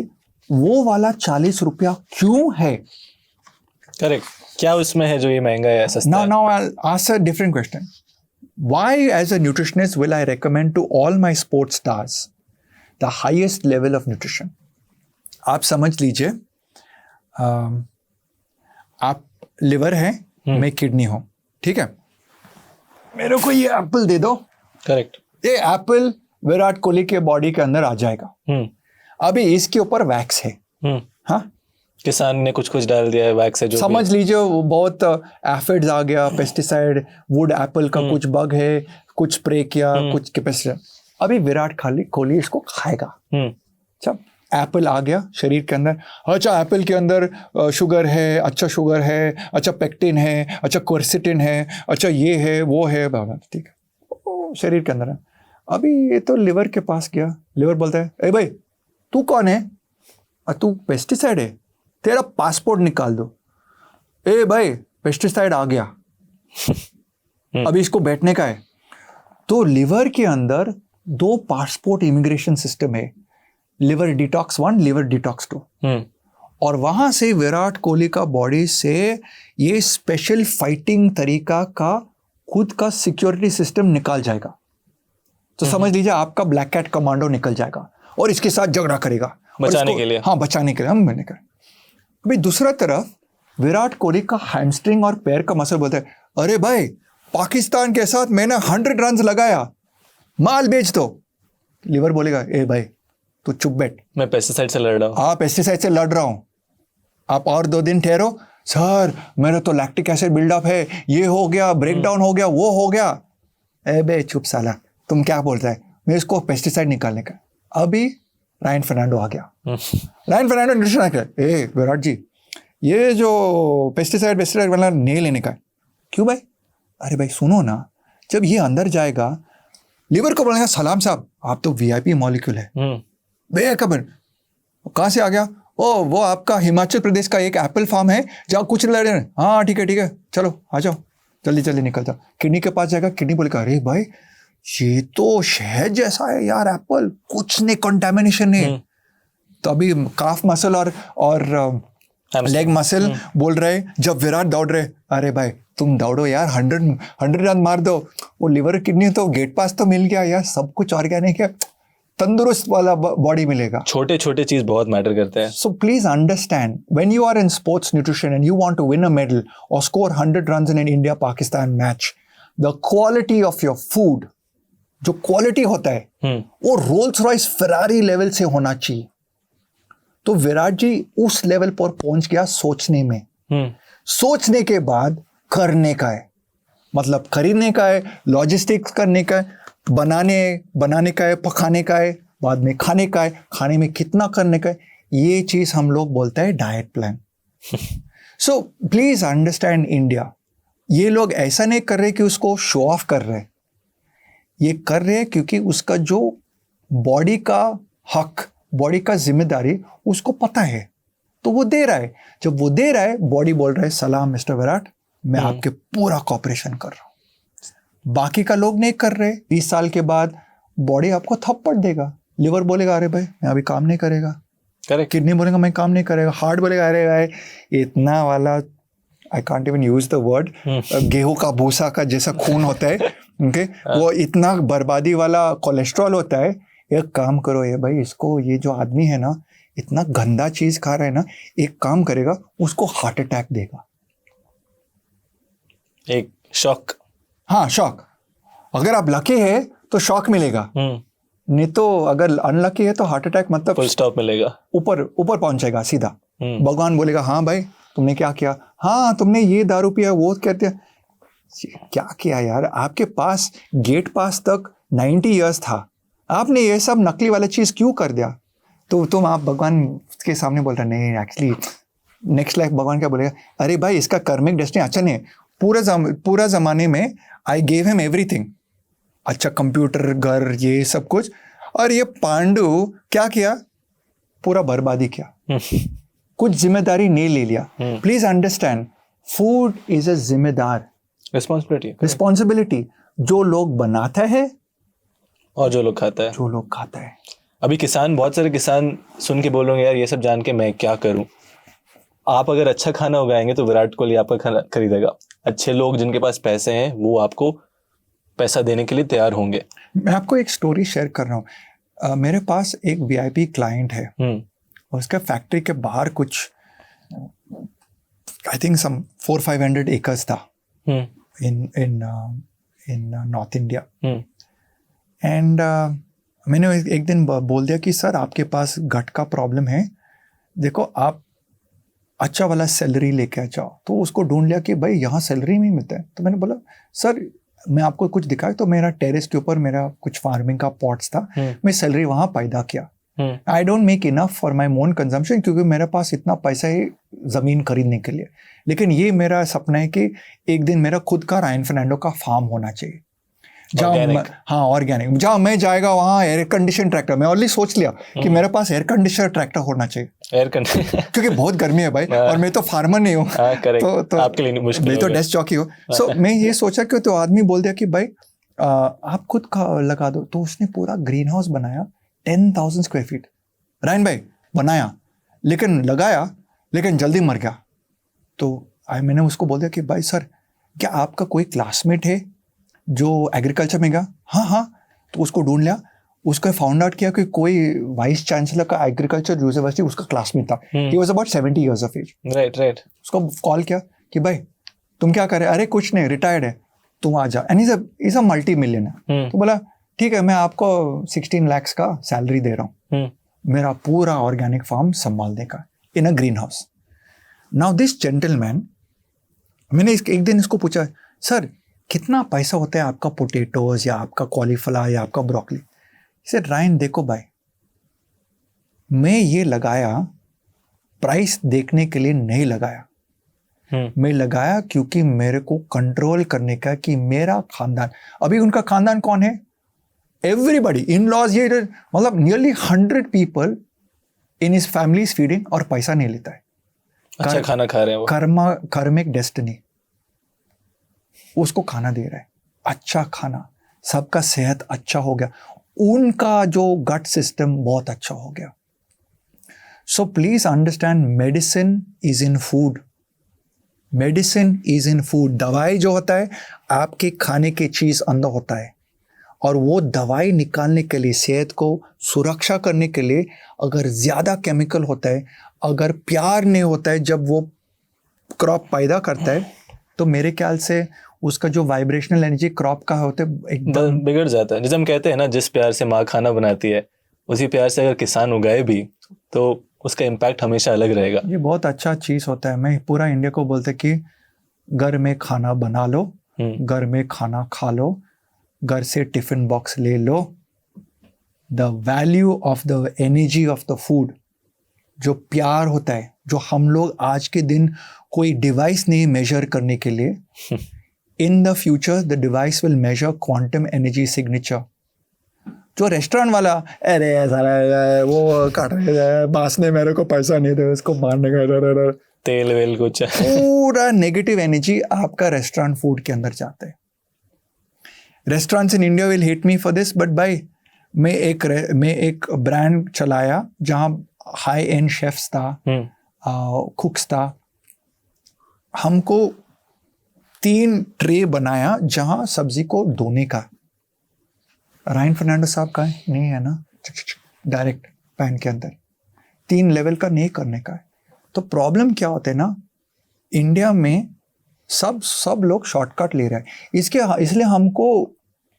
वो वाला 40 रुपया क्यों है। करेक्ट, क्या उसमें है जो ये महंगा है, सस्ता है? Now I'll ask a different question. Why as a nutritionist will I recommend to all my sports stars the highest level of nutrition? आप समझ लीजिए, आप लिवर है, मैं किडनी हूं, ठीक है? मेरे को ये एप्पल दे दो। करेक्ट। ये एप्पल विराट कोहली के बॉडी के अंदर आ जाएगा। अभी इसके ऊपर वैक्स है। हाँ, किसान ने कुछ कुछ डाल दिया है वैक्स से, जो समझ लीजिए वो बहुत एफिड्स आ गया, पेस्टिसाइड, वुड एप्पल का कुछ बग है, कुछ स्प्रे किया, कुछ पेस्टिसाइड। अभी विराट कोहली इसको खाएगा। अच्छा, एप्पल आ गया शरीर के अंदर, अच्छा एप्पल के अंदर शुगर है, अच्छा शुगर है, अच्छा पेक्टिन है, अच्छा क्वर्सिटिन है, अच्छा ये है वो है, ठीक है, शरीर के अंदर है। अभी ये तो लिवर के पास गया, लिवर बोलता है ए भाई तू कौन है, तू पेस्टिसाइड है, तेरा पासपोर्ट निकाल दो। ए भाई पेस्टिसाइड आ गया, अभी इसको बैठने का है। तो लिवर के अंदर 2 पासपोर्ट इमिग्रेशन सिस्टम है, लिवर डिटॉक्स 1, लिवर डिटॉक्स 2। और वहां से विराट कोहली का बॉडी से ये स्पेशल फाइटिंग तरीका का खुद का सिक्योरिटी सिस्टम निकाल जाएगा। तो समझ लीजिए आपका ब्लैक कैट कमांडो निकल जाएगा और इसके साथ झगड़ा करेगा बचाने के लिए। हाँ, बचाने के लिए हम मैंने कर। अभी दूसरा तरफ विराट कोहली का हैमस्ट्रिंग और पैर का मसल बोलता है अरे भाई पाकिस्तान के साथ मैंने 100 रन लगाया, माल बेच दो। लिवर बोलेगा ए भाई तू चुप बैठ, मैं पेस्टिसाइड से लड़ रहा हूँ। हाँ पेस्टिसाइड से लड़ रहा हूँ, आप और 2 दिन ठहरो। सर मेरा तो लैक्टिक एसिड बिल्डअप है, ये हो गया, ब्रेक डाउन हो गया, वो हो गया। ए बे चुप साला, तुम क्या बोलता है, मैं इसको पेस्टिसाइड निकालने का। अभी रायन फर्नांडो आ गया। रायन फर्नांडो न्यूट्रिशन आ गया, ए विराट जी ये जो पेस्टिसाइड वाला नहीं लेने का है। क्यों भाई? अरे भाई सुनो ना, जब ये अंदर जाएगा लिवर को बोलेगा सलाम साहब आप तो वीआईपी मॉलिक्यूल है। भैया कबर कहाँ से आ गया? ओ वो आपका हिमाचल प्रदेश का एक एप्पल फार्म है जहाँ कुछ लड़ रहे हैं। हाँ ठीक है चलो आ जाओ, जल्दी जल्दी निकल जाओ। किडनी के पास जाएगा, किडनी बोलेगा अरे भाई ये तो शहद जैसा है यार एप्पल, कुछ नहीं कंटामिनेशन नहीं। तो अभी काफ मसल और लेग मसल बोल रहे जब विराट दौड़ रहे, अरे भाई तुम दौड़ो यार, 100 रन मार दो। वो लिवर किडनी तो गेट पास तो मिल गया यार, सब कुछ ऑर्गेनिक है, तंदुरुस्त वाला बॉडी मिलेगा। छोटे छोटे चीज बहुत मैटर करते हैं। So please understand when you are in sports nutrition and you want to win a medal और score 100 runs in an India Pakistan match, the quality of your food, जो क्वालिटी होता है वो रोल्स रॉयस फरारी लेवल से होना चाहिए। तो विराट जी उस लेवल पर पहुंच गया सोचने में। सोचने के बाद करने का है, मतलब खरीदने का है, लॉजिस्टिक्स करने का है, बनाने का है, पकाने का है, बाद में खाने का है, खाने में कितना करने का है, ये चीज हम लोग बोलते हैं diet plan. So please understand India, ये लोग ऐसा नहीं कर रहे कि उसको शो ऑफ कर रहे, ये कर रहे हैं क्योंकि उसका जो बॉडी का हक, बॉडी का जिम्मेदारी उसको पता है, तो वो दे रहा है। जब वो दे रहा है, बॉडी बोल रहा है सलाम मिस्टर विराट, मैं आपके पूरा कॉपरेशन कर रहा हूं। बाकी का लोग नहीं कर रहे। 20 साल के बाद बॉडी आपको थप्पड़ देगा। लिवर बोलेगा अरे भाई मैं अभी काम नहीं करेगा, करेक्ट। किडनी बोलेगा मैं काम नहीं करेगा, हार्ट बोलेगा अरे भाई इतना वाला I can't even use the word, गेहूं का भूसा का जैसा खून होता है, ओके वो इतना बर्बादी वाला कोलेस्ट्रॉल होता है। एक काम करो ये भाई, इसको ये जो आदमी है ना इतना गंदा चीज खा रहा है ना, एक काम करेगा उसको हार्ट अटैक देगा। एक शॉक, हाँ शॉक। अगर आप लकी है तो शॉक मिलेगा, नहीं तो अगर अनलकी है तो हार्ट अटैक, मतलब फुल स्टॉप मिलेगा, ऊपर पहुंचेगा सीधा। भगवान बोलेगा हाँ भाई तुमने क्या किया, हाँ तुमने ये दारू पिया, वो कहते हैं क्या किया यार, आपके पास गेट पास तक 90 इयर्स था, आपने ये सब नकली वाला चीज क्यों कर दिया? तो तुम आप भगवान के सामने बोल रहे नहीं एक्चुअली नेक्स्ट लाइफ। भगवान क्या बोलेगा, अरे भाई इसका कर्मिक डेस्टिनी अच्छा नहीं, पूरा जमाने में आई गेव हिम एवरीथिंग, अच्छा कंप्यूटर, घर, ये सब कुछ, और ये पांडु क्या किया, पूरा बर्बादी किया, कुछ जिम्मेदारी नहीं ले लिया। प्लीज अंडरस्टैंड, फूड इज अ जिम्मेदार रिस्पॉन्सिबिलिटी, जो लोग बनाता है और जो लोग खाता है। अभी किसान, बहुत सारे किसान सुन के बोलोगे यार ये सब जान के मैं क्या करूं। आप अगर अच्छा खाना उगाएंगे तो विराट कोहली आपका खाना खरीदेगा। अच्छे लोग जिनके पास पैसे हैं वो आपको पैसा देने के लिए तैयार होंगे। मैं आपको एक स्टोरी शेयर कर रहा हूँ। मेरे पास एक VIP क्लाइंट है, उसका फैक्ट्री के बाहर कुछ आई थिंक सम 400-500 एकर्स था इन नॉर्थ इंडिया। एंड मैंने एक दिन बोल दिया कि सर आपके पास गट का प्रॉब्लम है, देखो आप अच्छा वाला सैलरी लेके आ जाओ। तो उसको ढूंढ लिया कि भाई यहाँ सैलरी नहीं मिलता है। तो मैंने बोला सर मैं आपको कुछ दिखाया, तो मेरा टेरेस के ऊपर मेरा कुछ फार्मिंग का पॉट्स था, मैं सैलरी वहाँ पैदा किया। I don't make enough for my own consumption, क्योंकि मेरे पास इतना पैसा है ज़मीन खरीदने के लिए, लेकिन ये मेरा सपना है कि एक दिन मेरा खुद का रायन फर्नांडो का फार्म होना चाहिए, जहाँ हाँ ऑर्गेनिक, जहाँ मैं जाएगा वहाँ एयर कंडीशन ट्रैक्टर। मैं ऑलरेडी सोच लिया कि मेरे पास एयर कंडीशनर ट्रैक्टर होना चाहिए, एयर कंडीशनर क्योंकि बहुत गर्मी है भाई, और मैं तो फार्मर नहीं हूँ, तो आपके लिए मुश्किल, मैं तो डेस्क चौकी हूँ। सो मैं ये सोचा कि तो आदमी बोल दिया कि भाई आप खुद लगा दो। तो उसने पूरा ग्रीन हाउस बनाया 10,000 स्क्वायर फीट, रायन भाई बनाया, लेकिन लगाया, लेकिन जल्दी मर गया। तो मैंने उसको बोल दिया कि भाई सर क्या आपका कोई क्लासमेट है जो एग्रीकल्चर में गया? हाँ। तो उसको ढूंढ लिया, उसको फाउंड आउट किया कि कोई वाइस चांसलर का एग्रीकल्चर यूनिवर्सिटी उसका क्लासमेट था। He was about 70 years of age. Right. उसको कॉल किया कि भाई तुम क्या कर रहे? अरे कुछ नहीं, रिटायर्ड है, तुम आ जा। And is a multi millionaire. तो बोला ठीक है, मैं आपको 16 lakhs का सैलरी दे रहा हूँ, मेरा पूरा ऑर्गेनिक फार्म संभालने का in a greenhouse. Now this gentleman, मैंने एक दिन इसको पूछा सर कितना पैसा होता है आपका पोटैटोज या आपका कॉलीफ्लावर या आपका ब्रोकली? सर रायन देखो भाई, मैं ये लगाया प्राइस देखने के लिए नहीं लगाया, मैं लगाया क्योंकि मेरे को कंट्रोल करने का कि मेरा खानदान, अभी उनका खानदान कौन है? एवरीबडी, इन लॉज, ये मतलब nearly 100 people in his family is feeding, और पैसा नहीं लेता है, अच्छा खाना खा रहे हैं वो, कर्मिक डेस्टिनी, उसको खाना दे रहा है, अच्छा खाना, सबका सेहत अच्छा हो गया, उनका जो गट सिस्टम बहुत अच्छा हो गया। सो please understand, medicine is in food, medicine is in food. दवाई जो होता है आपके खाने की चीज अंदर होता है, और वो दवाई निकालने के लिए, सेहत को सुरक्षा करने के लिए अगर ज़्यादा केमिकल होता है, अगर प्यार नहीं होता है जब वो क्रॉप पैदा करता है, तो मेरे ख्याल से उसका जो वाइब्रेशनल एनर्जी क्रॉप का होता है एकदम बिगड़ जाता है। जैसे हम कहते हैं ना, जिस प्यार से माँ खाना बनाती है, उसी प्यार से अगर किसान उगाए भी तो उसका इम्पैक्ट हमेशा अलग रहेगा। ये बहुत अच्छा चीज़ होता है। मैं पूरा इंडिया को बोलते कि घर में खाना बना लो, घर में खाना खा लो, घर से टिफिन बॉक्स ले लो। The value of the energy of the food, जो प्यार होता है, जो हम लोग आज के दिन कोई डिवाइस नहीं मेजर करने के लिए, इन the future the device will measure quantum energy signature. जो रेस्टोरेंट वाला, अरे सारा वो काट रहे बास ने मेरे को पैसा नहीं दे, उसको मारने का, तेल वेल कुछ पूरा नेगेटिव एनर्जी आपका रेस्टोरेंट फूड के अंदर जाता है। Restaurants in India will hate me for this, but भाई मैं एक ब्रांड चलाया जहाँ हाई एंड शेफ्स था, कुक्स था। हमको 3 ट्रे बनाया जहाँ सब्जी को धोने का, रायन फर्नांडो साहब का नहीं है ना, डायरेक्ट पैन के अंदर 3 लेवल का नहीं करने का है। तो प्रॉब्लम क्या होता है ना, इंडिया में सब लोग शॉर्टकट ले रहे हैं। इसलिए हमको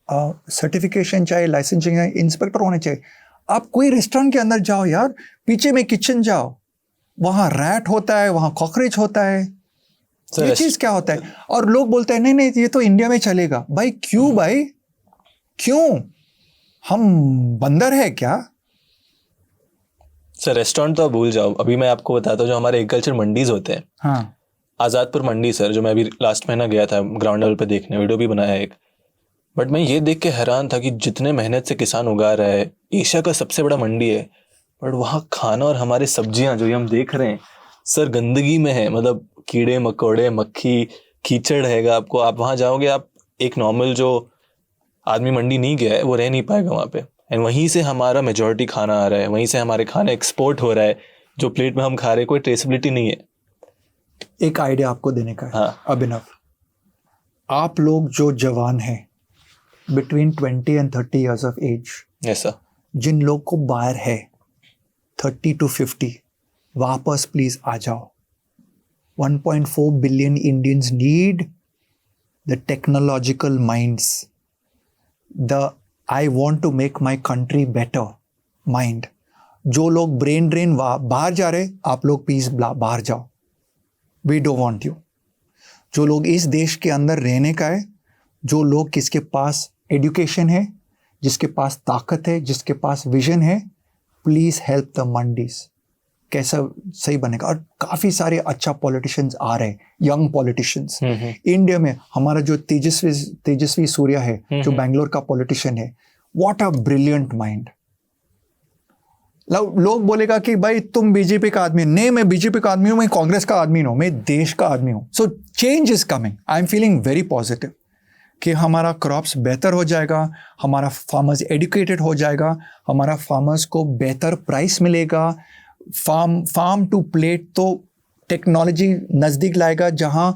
सर्टिफिकेशन चाहिए, लाइसेंसिंग चाहिए, इंस्पेक्टर होने चाहिए। आप कोई रेस्टोरेंट के अंदर जाओ यार, पीछे में किचन जाओ, वहाँ रैट होता है, वहाँ कॉकरोच होता है। ये चीज़ क्या होता है? और लोग बोलते हैं नहीं ये तो इंडिया में चलेगा। भाई क्यों भाई, क्यों? हम बंदर है क्या? सर रेस्टोरेंट तो आप भूल जाओ, अभी मैं आपको बताता हूँ, जो हमारे एग्रीकल्चर मंडीज होते हैं, हाँ, आज़ादपुर मंडी सर, जो मैं अभी लास्ट महीना गया था ग्राउंड लेवल पे देखने, वीडियो भी बनाया एक, बट मैं ये देख के हैरान था कि जितने मेहनत से किसान उगा रहा है, एशिया का सबसे बड़ा मंडी है, बट वहाँ खाना और हमारे सब्जियाँ जो हम देख रहे हैं सर, गंदगी में है। मतलब कीड़े मकोड़े, मक्खी, कीचड़ रहेगा आपको। आप वहाँ जाओगे, आप एक नॉर्मल जो आदमी मंडी नहीं गया है वो रह नहीं पाएगा वहाँ पे। एंड वहीं से हमारा मेजॉरिटी खाना आ रहा है, वहीं से हमारे खाना एक्सपोर्ट हो रहा है, जो प्लेट में हम खा रहे हैं कोई ट्रेसेबिलिटी नहीं है। एक आइडिया आपको देने का है। हाँ। अभिनव, आप लोग जो जवान हैं between 20 and 30 years of age, yes sir, जिन लोग को बाहर है 30 to 50, वापस प्लीज आ जाओ। 1.4 billion Indians need the technological minds, the I want to make my country better mind. जो लोग ब्रेन ड्रेन बाहर जा रहे, आप लोग प्लीज बाहर जाओ. We don't want you. जो लोग इस देश के अंदर रहने का है, जो लोग किसके पास एजुकेशन है, जिसके पास ताकत है, जिसके पास विजन है, प्लीज हेल्प द मंडीज. कैसा सही बनेगा. और काफी सारे अच्छा पॉलिटिशियंस आ रहे हैं, यंग पॉलिटिशियंस. इंडिया में हमारा जो तेजस्वी सूर्या है, जो बैंगलोर का पॉलिटिशियन है, व्हाट अ ब्रिलियंट माइंड. लोग बोलेगा कि भाई तुम बीजेपी का आदमी. नहीं, मैं बीजेपी का आदमी हूं, मैं कांग्रेस का आदमी हूं, मैं देश का आदमी हूं. So change is coming. I am feeling very positive कि हमारा क्रॉप्स बेहतर हो जाएगा, हमारा फार्मर्स एजुकेटेड हो जाएगा, हमारा फार्मर्स को बेहतर प्राइस मिलेगा. फार्म टू प्लेट तो टेक्नोलॉजी नज़दीक लाएगा, जहां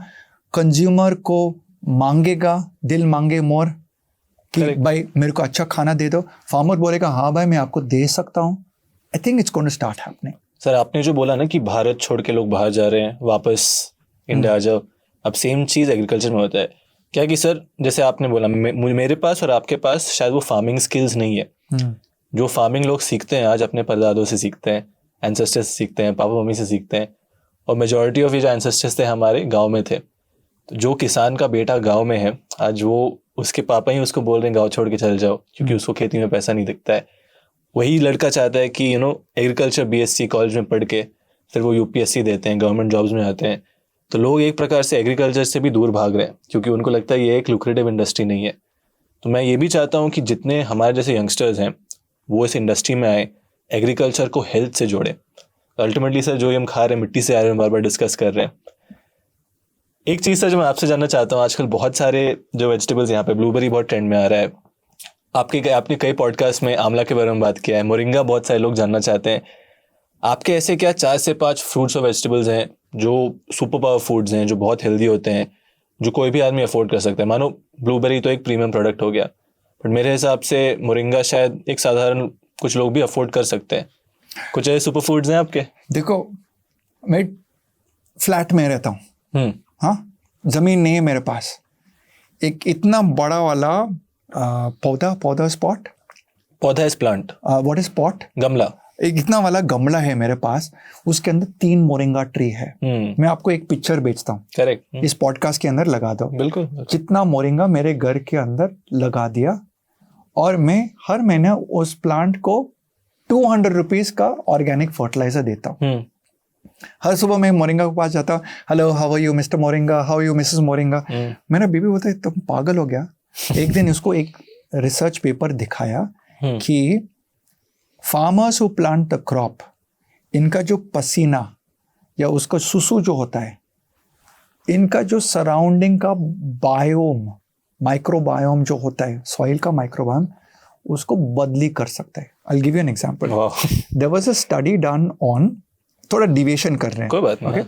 कंज्यूमर को मांगेगा, दिल मांगे मोर कि भाई मेरे को अच्छा खाना दे दो. फार्मर बोलेगा हाँ भाई मैं आपको दे सकता हूं. I think it's going to start happening. Sir आपने जो बोला ना कि भारत छोड़ के लोग बाहर जा रहे हैं, वापस इंडिया आ जाओ, अब सेम चीज़ एग्रीकल्चर में होता है क्या कि सर जैसे आपने बोला मेरे पास और आपके पास शायद वो फार्मिंग स्किल्स नहीं है. जो फार्मिंग लोग सीखते हैं आज अपने परदादों से सीखते हैं, एंसेस्टर्स से सीखते हैं, पापा मम्मी से सीखते हैं. और मेजॉरिटी ऑफ ये जो एंसेस्टर्स थे हमारे गांव में थे. तो जो किसान का बेटा गांव में है आज, वो उसके पापा ही उसको बोल रहे हैं गांव छोड़ के चल जाओ, क्योंकि उसको खेती में पैसा नहीं दिखता है. वही लड़का चाहता है कि एग्रीकल्चर बीएससी कॉलेज में पढ़ के फिर वो यूपीएससी देते हैं, गवर्नमेंट जॉब्स में आते हैं. तो लोग एक प्रकार से एग्रीकल्चर से भी दूर भाग रहे हैं, क्योंकि उनको लगता है ये एक लुक्रेटिव इंडस्ट्री नहीं है. तो मैं ये भी चाहता हूँ कि जितने हमारे जैसे यंगस्टर्स हैं वो इस इंडस्ट्री में आए, एग्रीकल्चर को हेल्थ से जोड़े. अल्टीमेटली सर जो हम खा रहे हैं मिट्टी से आ रहे हैं, बार बार डिस्कस कर रहे हैं. एक चीज़ सर जो मैं आपसे जानना चाहता हूँ, आजकल बहुत सारे जो वेजिटेबल्स यहाँ पे, ब्लूबेरी बहुत ट्रेंड में आ रहा है. आपने कई पॉडकास्ट में आंवला के बारे में बात किया है, मोरिंगा बहुत सारे लोग जानना चाहते हैं. आपके ऐसे क्या 4 से 5 फ्रूट्स और वेजिटेबल्स हैं जो सुपर पावर फूड्स हैं, जो बहुत हेल्दी होते हैं, जो कोई भी आदमी अफोर्ड कर सकता है? मानो ब्लूबेरी तो एक प्रीमियम प्रोडक्ट हो गया, बट मेरे हिसाब से मोरिंगा शायद एक साधारण कुछ लोग भी अफोर्ड कर सकते हैं. कुछ ऐसे सुपर फूड्स हैं आपके? देखो मैं फ्लैट में रहता हूँ. हाँ, जमीन नहीं है मेरे पास. एक इतना बड़ा वाला पौधा स्पॉट, पौधा is plant, what is pot, गमला. एक इतना वाला गमला है मेरे पास, उसके अंदर 3 मोरिंगा ट्री है. मैं आपको एक पिक्चर भेजता हूँ, करेक्ट, इस पॉडकास्ट के अंदर लगा दो. बिल्कुल. जितना मोरिंगा मेरे घर के अंदर लगा दिया, और मैं हर महीने उस प्लांट को 200 रुपीज का ऑर्गेनिक फर्टिलाइजर देता हूँ. हर सुबह मैं मोरिंगा के पास जाता हूँ. Hello, how are you Mr Moringa, how are you Mrs Moringa. मेरा बीबी बोलता है तुम पागल हो गया. एक दिन उसको एक रिसर्च पेपर दिखाया कि farmers who plant the crop, इनका जो पसीना या उसका सुसु जो होता है, इनका जो सराउंडिंग का बायोम, माइक्रोबायोम जो होता है, सॉइल का माइक्रोबायोम, उसको बदली कर सकता है. I will give you an example. There was a study done on, थोड़ा डिविएशन कर रहे हैं, कोई बात नहीं.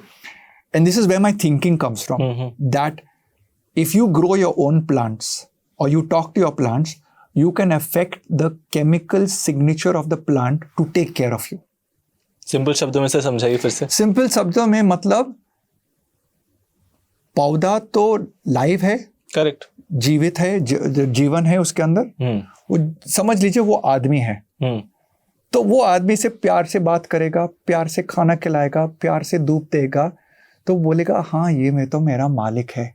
And this is where my thinking comes from, that if you grow your own plants or you talk to your plants, you can affect the chemical signature of the plant to take care of you. Simple शब्दों में से समझाइए फिर से. Simple शब्दों में मतलब पौधा तो लाइव है, करेक्ट, जीवित है, जीवन है उसके अंदर. वो समझ लीजिए वो आदमी है. तो वो आदमी से प्यार से बात करेगा, प्यार से खाना खिलाएगा, प्यार से दूध देगा, तो बोलेगा हाँ ये मैं तो मेरा मालिक है.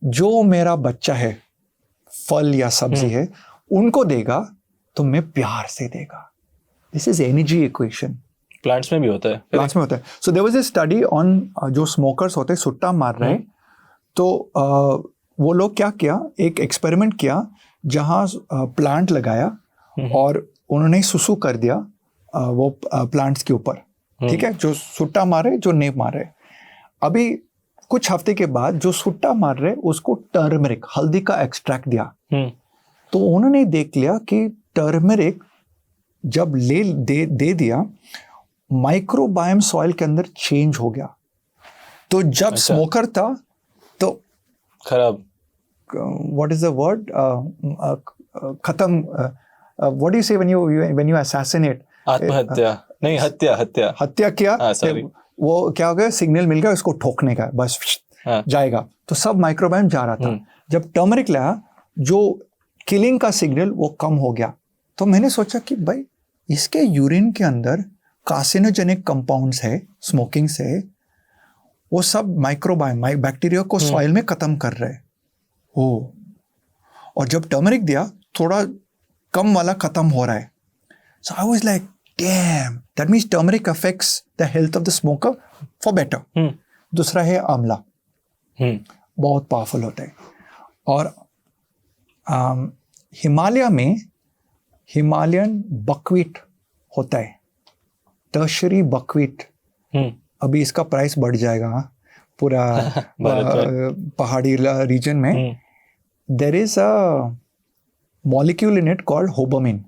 जो मेरा बच्चा है, फल या सब्जी है, उनको देगा तो मैं प्यार से देगा. This is energy equation. Plants में भी होता है. प्लांट्स में होता है. So there was a study on जो स्मोकर्स होते हैं, सुट्टा मार रहे हैं, तो वो लोग क्या किया, एक एक्सपेरिमेंट किया जहां प्लांट लगाया और उन्होंने सुसु कर दिया वो प्लांट्स के ऊपर. ठीक है, जो सुट्टा मार रहे, जो नहीं मार रहे. अभी कुछ हफ्ते के बाद जो सुट्टा मार रहे उसको टर्मरिक, हल्दी का एक्सट्रैक्ट दिया. तो उन्होंने देख लिया कि टर्मरिक जब दे दिया, माइक्रोबायोम सॉइल के अंदर चेंज हो गया. तो जब स्मोकर था तो खराब, व्हाट इज द वर्ड, खत्म, व्हाट डू यू से व्हेन यू असैसिनेट, आत्महत्या नहीं, हत्या किया. वो क्या हो गया, सिग्नल मिल गया उसको ठोकने का, बस जाएगा. तो सब माइक्रोबायोम जा रहा था. जब टर्मरिक लाया, जो किलिंग का सिग्नल वो कम हो गया। तो मैंने सोचा कि भाई इसके यूरिन के अंदर कार्सिनोजेनिक कंपाउंड्स है स्मोकिंग से, वो सब माइक्रोबायोम बैक्टीरिया को सॉइल में खत्म कर रहे हैं। ओ, और जब टर्मरिक दिया थोड़ा कम वाला खत्म हो रहा है। So I was like damn, that means turmeric affects the health of the smoker for better. दूसरा है आंवला, बहुत पावरफुल होता है। और हिमालय में हिमालयन बकवीट होता है, टर्शरी बकवीट। अभी इसका प्राइस बढ़ जाएगा पूरा पहाड़ी रीजन में। There is a molecule in it called hobomin.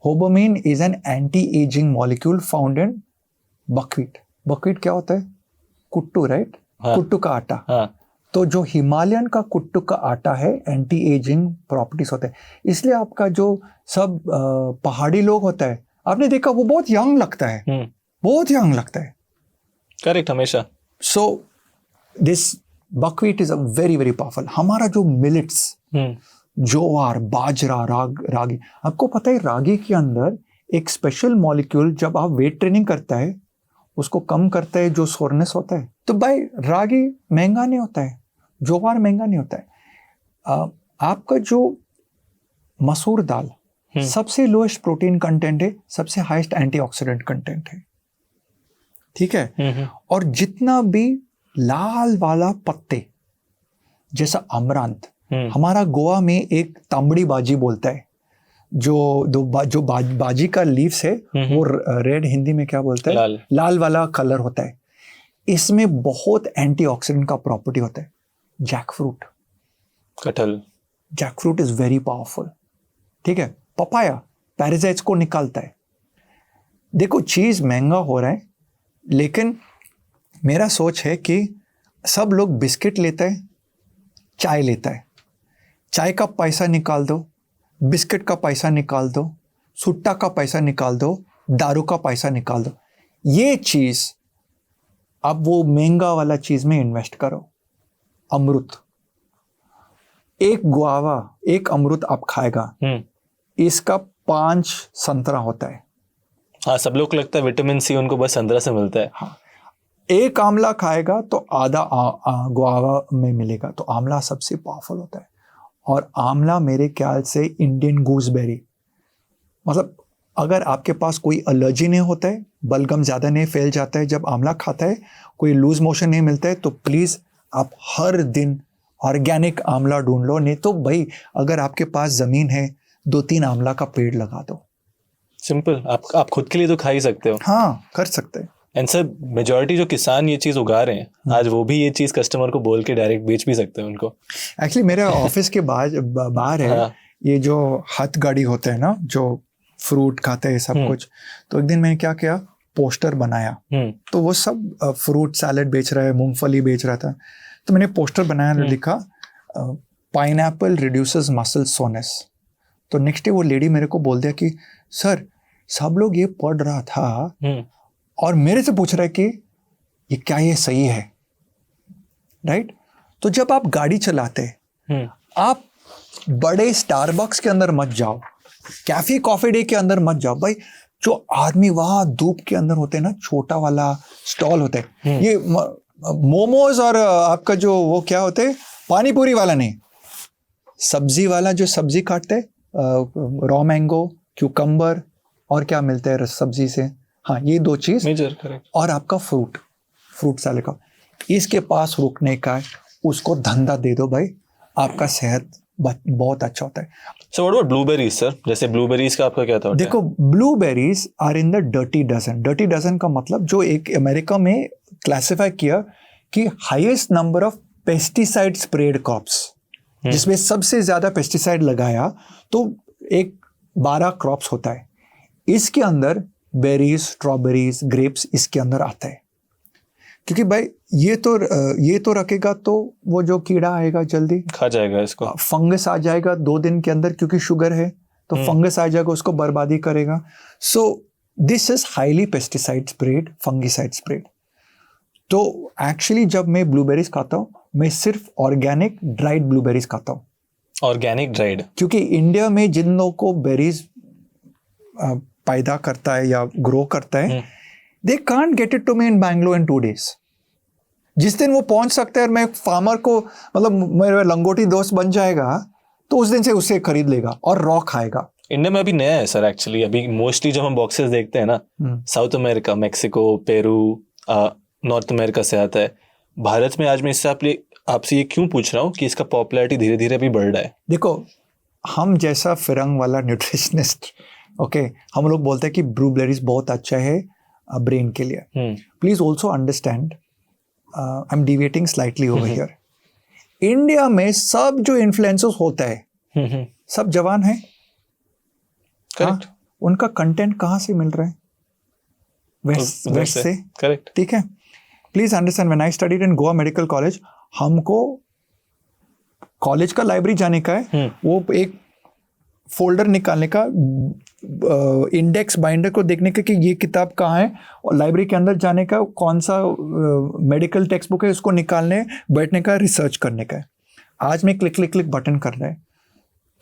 Hobomin is an anti aging molecule found in buckwheat. Buckwheat क्या होता है? कुट्टू, राइट? कुट्टू का आटा। तो जो हिमालयन का कुट्टू का आटा है, एंटी एजिंग प्रॉपर्टीज होते हैं। इसलिए आपका जो सब पहाड़ी लोग होता है, आपने देखा वो बहुत यंग लगता है, बहुत यंग लगता है। करेक्ट, हमेशा। So this buckwheat is a very very powerful. हमारा जो मिलेट्स, ज्वार, बाजरा, रागी, आपको पता है रागी के अंदर एक स्पेशल मॉलिक्यूल जब आप वेट ट्रेनिंग करता है उसको कम करता है, जो सोरनेस होता है। तो भाई रागी महंगा नहीं होता है, ज्वार महंगा नहीं होता है। आपका जो मसूर दाल सबसे लोएस्ट प्रोटीन कंटेंट है, सबसे हाईएस्ट एंटीऑक्सीडेंट कंटेंट है, ठीक है। और जितना भी लाल वाला पत्ते जैसा अमरांत, हमारा गोवा में एक तांबड़ी बाजी बोलता है, जो बाजी का लीव्स है वो रेड, हिंदी में क्या बोलते हैं? लाल वाला कलर होता है। इसमें बहुत एंटीऑक्सीडेंट का प्रॉपर्टी होता है। जैकफ्रूट, कटहल, जैकफ्रूट इज वेरी पावरफुल, ठीक है। पपाया पैरासाइट्स को निकालता है। देखो चीज महंगा हो रहा है, लेकिन मेरा सोच है कि सब लोग बिस्किट लेता है, चाय लेता है। चाय का पैसा निकाल दो, बिस्किट का पैसा निकाल दो, सुट्टा का पैसा निकाल दो, दारू का पैसा निकाल दो। ये चीज अब वो महंगा वाला चीज में इन्वेस्ट करो। अमृत, एक गुआवा, एक अमृत आप खाएगा, इसका 5 संतरा होता है। हाँ, सब लोग को लगता है विटामिन सी उनको बस संतरा से मिलता है। हाँ, एक आंवला खाएगा तो आधा गुआवा में मिलेगा। तो आंवला सबसे पावरफुल होता है। और आंवला मेरे ख्याल से इंडियन गूसबेरी, मतलब अगर आपके पास कोई एलर्जी नहीं होता है, बलगम ज़्यादा नहीं फैल जाता है जब आंवला खाता है, कोई लूज मोशन नहीं मिलता है, तो प्लीज़ आप हर दिन ऑर्गेनिक आंवला ढूंढ लो। नहीं तो भाई अगर आपके पास ज़मीन है, 2-3 आंवला का पेड़ लगा दो। सिंपल, आप खुद के लिए तो खा ही सकते हो। हाँ, कर सकते हैं। एंड सर, मेजॉरिटी जो किसान ये चीज़ उगा रहे हैं आज, वो भी ये चीज़ कस्टमर को बोल के डायरेक्ट बेच भी सकते हैं उनको। एक्चुअली मेरे ऑफिस के बाहर है ये जो हाथ गाड़ी होते हैं ना, जो फ्रूट खाते हैं सब कुछ। तो एक दिन मैंने क्या किया, पोस्टर बनाया। तो वो सब फ्रूट सैलेड बेच रहा है, मूंगफली बेच रहा था। तो मैंने पोस्टर बनाया, लिखा पाइनएप्पल रिड्यूसेस मसल सोनेस। तो नेक्स्ट डे वो लेडी मेरे को बोल दिया कि सर, सब लोग ये पढ़ रहा था और मेरे से पूछ रहा है कि ये क्या ये सही है, राइट? तो जब आप गाड़ी चलाते आप बड़े स्टारबक्स के अंदर मत जाओ, कैफे कॉफी डे के अंदर मत जाओ। भाई जो आदमी वहां धूप के अंदर होते हैं ना, छोटा वाला स्टॉल होता है, ये मोमोज और आपका जो वो क्या होते हैं, पानी पूरी वाला नहीं, सब्जी वाला जो सब्जी काटते हैं, रॉ मैंगो, क्यूकम्बर और क्या मिलते हैं सब्जी से, हाँ ये 2 चीज मेजर, करेक्ट। और आपका फ्रूट सैलेड का, इसके पास रुकने का है, उसको धंधा दे दो भाई, आपका सेहत बहुत अच्छा होता है। So what about blueberries sir? जैसे ब्लूबेरीज का आपका क्या था? देखो, blueberries are in the dirty dozen. Dirty dozen का मतलब जो एक अमेरिका में क्लासिफाई किया कि highest number of pesticide spread crops, जिसमें सबसे ज्यादा पेस्टिसाइड लगाया, तो एक 12 क्रॉप्स होता है। इसके अंदर बेरीज, स्ट्रॉबेरीज, ग्रेप्स इसके अंदर आता है। क्योंकि भाई ये तो रखेगा तो वो जो कीड़ा आएगा जल्दी खा जाएगा इसको, फंगस आ जाएगा 2 दिन के अंदर, क्योंकि शुगर है तो फंगस आ जाएगा, उसको बर्बादी करेगा। So this is highly pesticide spread, fungicide spread. तो एक्चुअली जब मैं ब्लूबेरीज खाता हूँ, मैं सिर्फ ऑर्गेनिक ड्राइड ब्लूबेरीज खाता हूँ। ऑर्गेनिक ड्राइड, क्योंकि इंडिया में जिन लोगों को बेरीज पैदा करता है या ग्रो करता है, they can't get it to me in Bangalore in 2 days. जिस दिन वो पहुंच सकते हैं और मैं फार्मर को मतलब मेरा लंगोटी दोस्त बन जाएगा, तो उस दिन से उससे खरीद लेगा और रॉ खाएगा. इंडिया में अभी नया है सर एक्चुअली. अभी मोस्टली जब हम बॉक्सेस देखते हैं ना, south America, Mexico, Peru, north America से आता है. भारत में आज मैं इससे आपसे ये क्यों पूछ रहा हूँ कि इसका पॉपुलैरिटी धीरे धीरे भी बढ़ रहा है. देखो, हम जैसा फिरंग वाला न्यूट्रिशनिस्ट, ओके, हम लोग बोलते हैं कि ब्लूबेरीज बहुत अच्छा है ब्रेन के लिए. Please also understand, I am deviating slightly over here. India में सब जो इन्फ्लुएंसर्स होता है सब जवान है. करेक्ट. उनका कंटेंट कहाँ से मिल रहा है? वेस्ट से. करेक्ट. ठीक है. Please understand, when I studied in Goa medical college, हमको कॉलेज का लाइब्रेरी जाने का है, वो एक फोल्डर निकालने का, इंडेक्स बाइंडर को देखने का कि ये किताब कहाँ है, और लाइब्रेरी के अंदर जाने का, कौन सा मेडिकल टेक्स्ट बुक है उसको निकालने बैठने का, रिसर्च करने का है. आज में क्लिक क्लिक क्लिक बटन कर रहा है.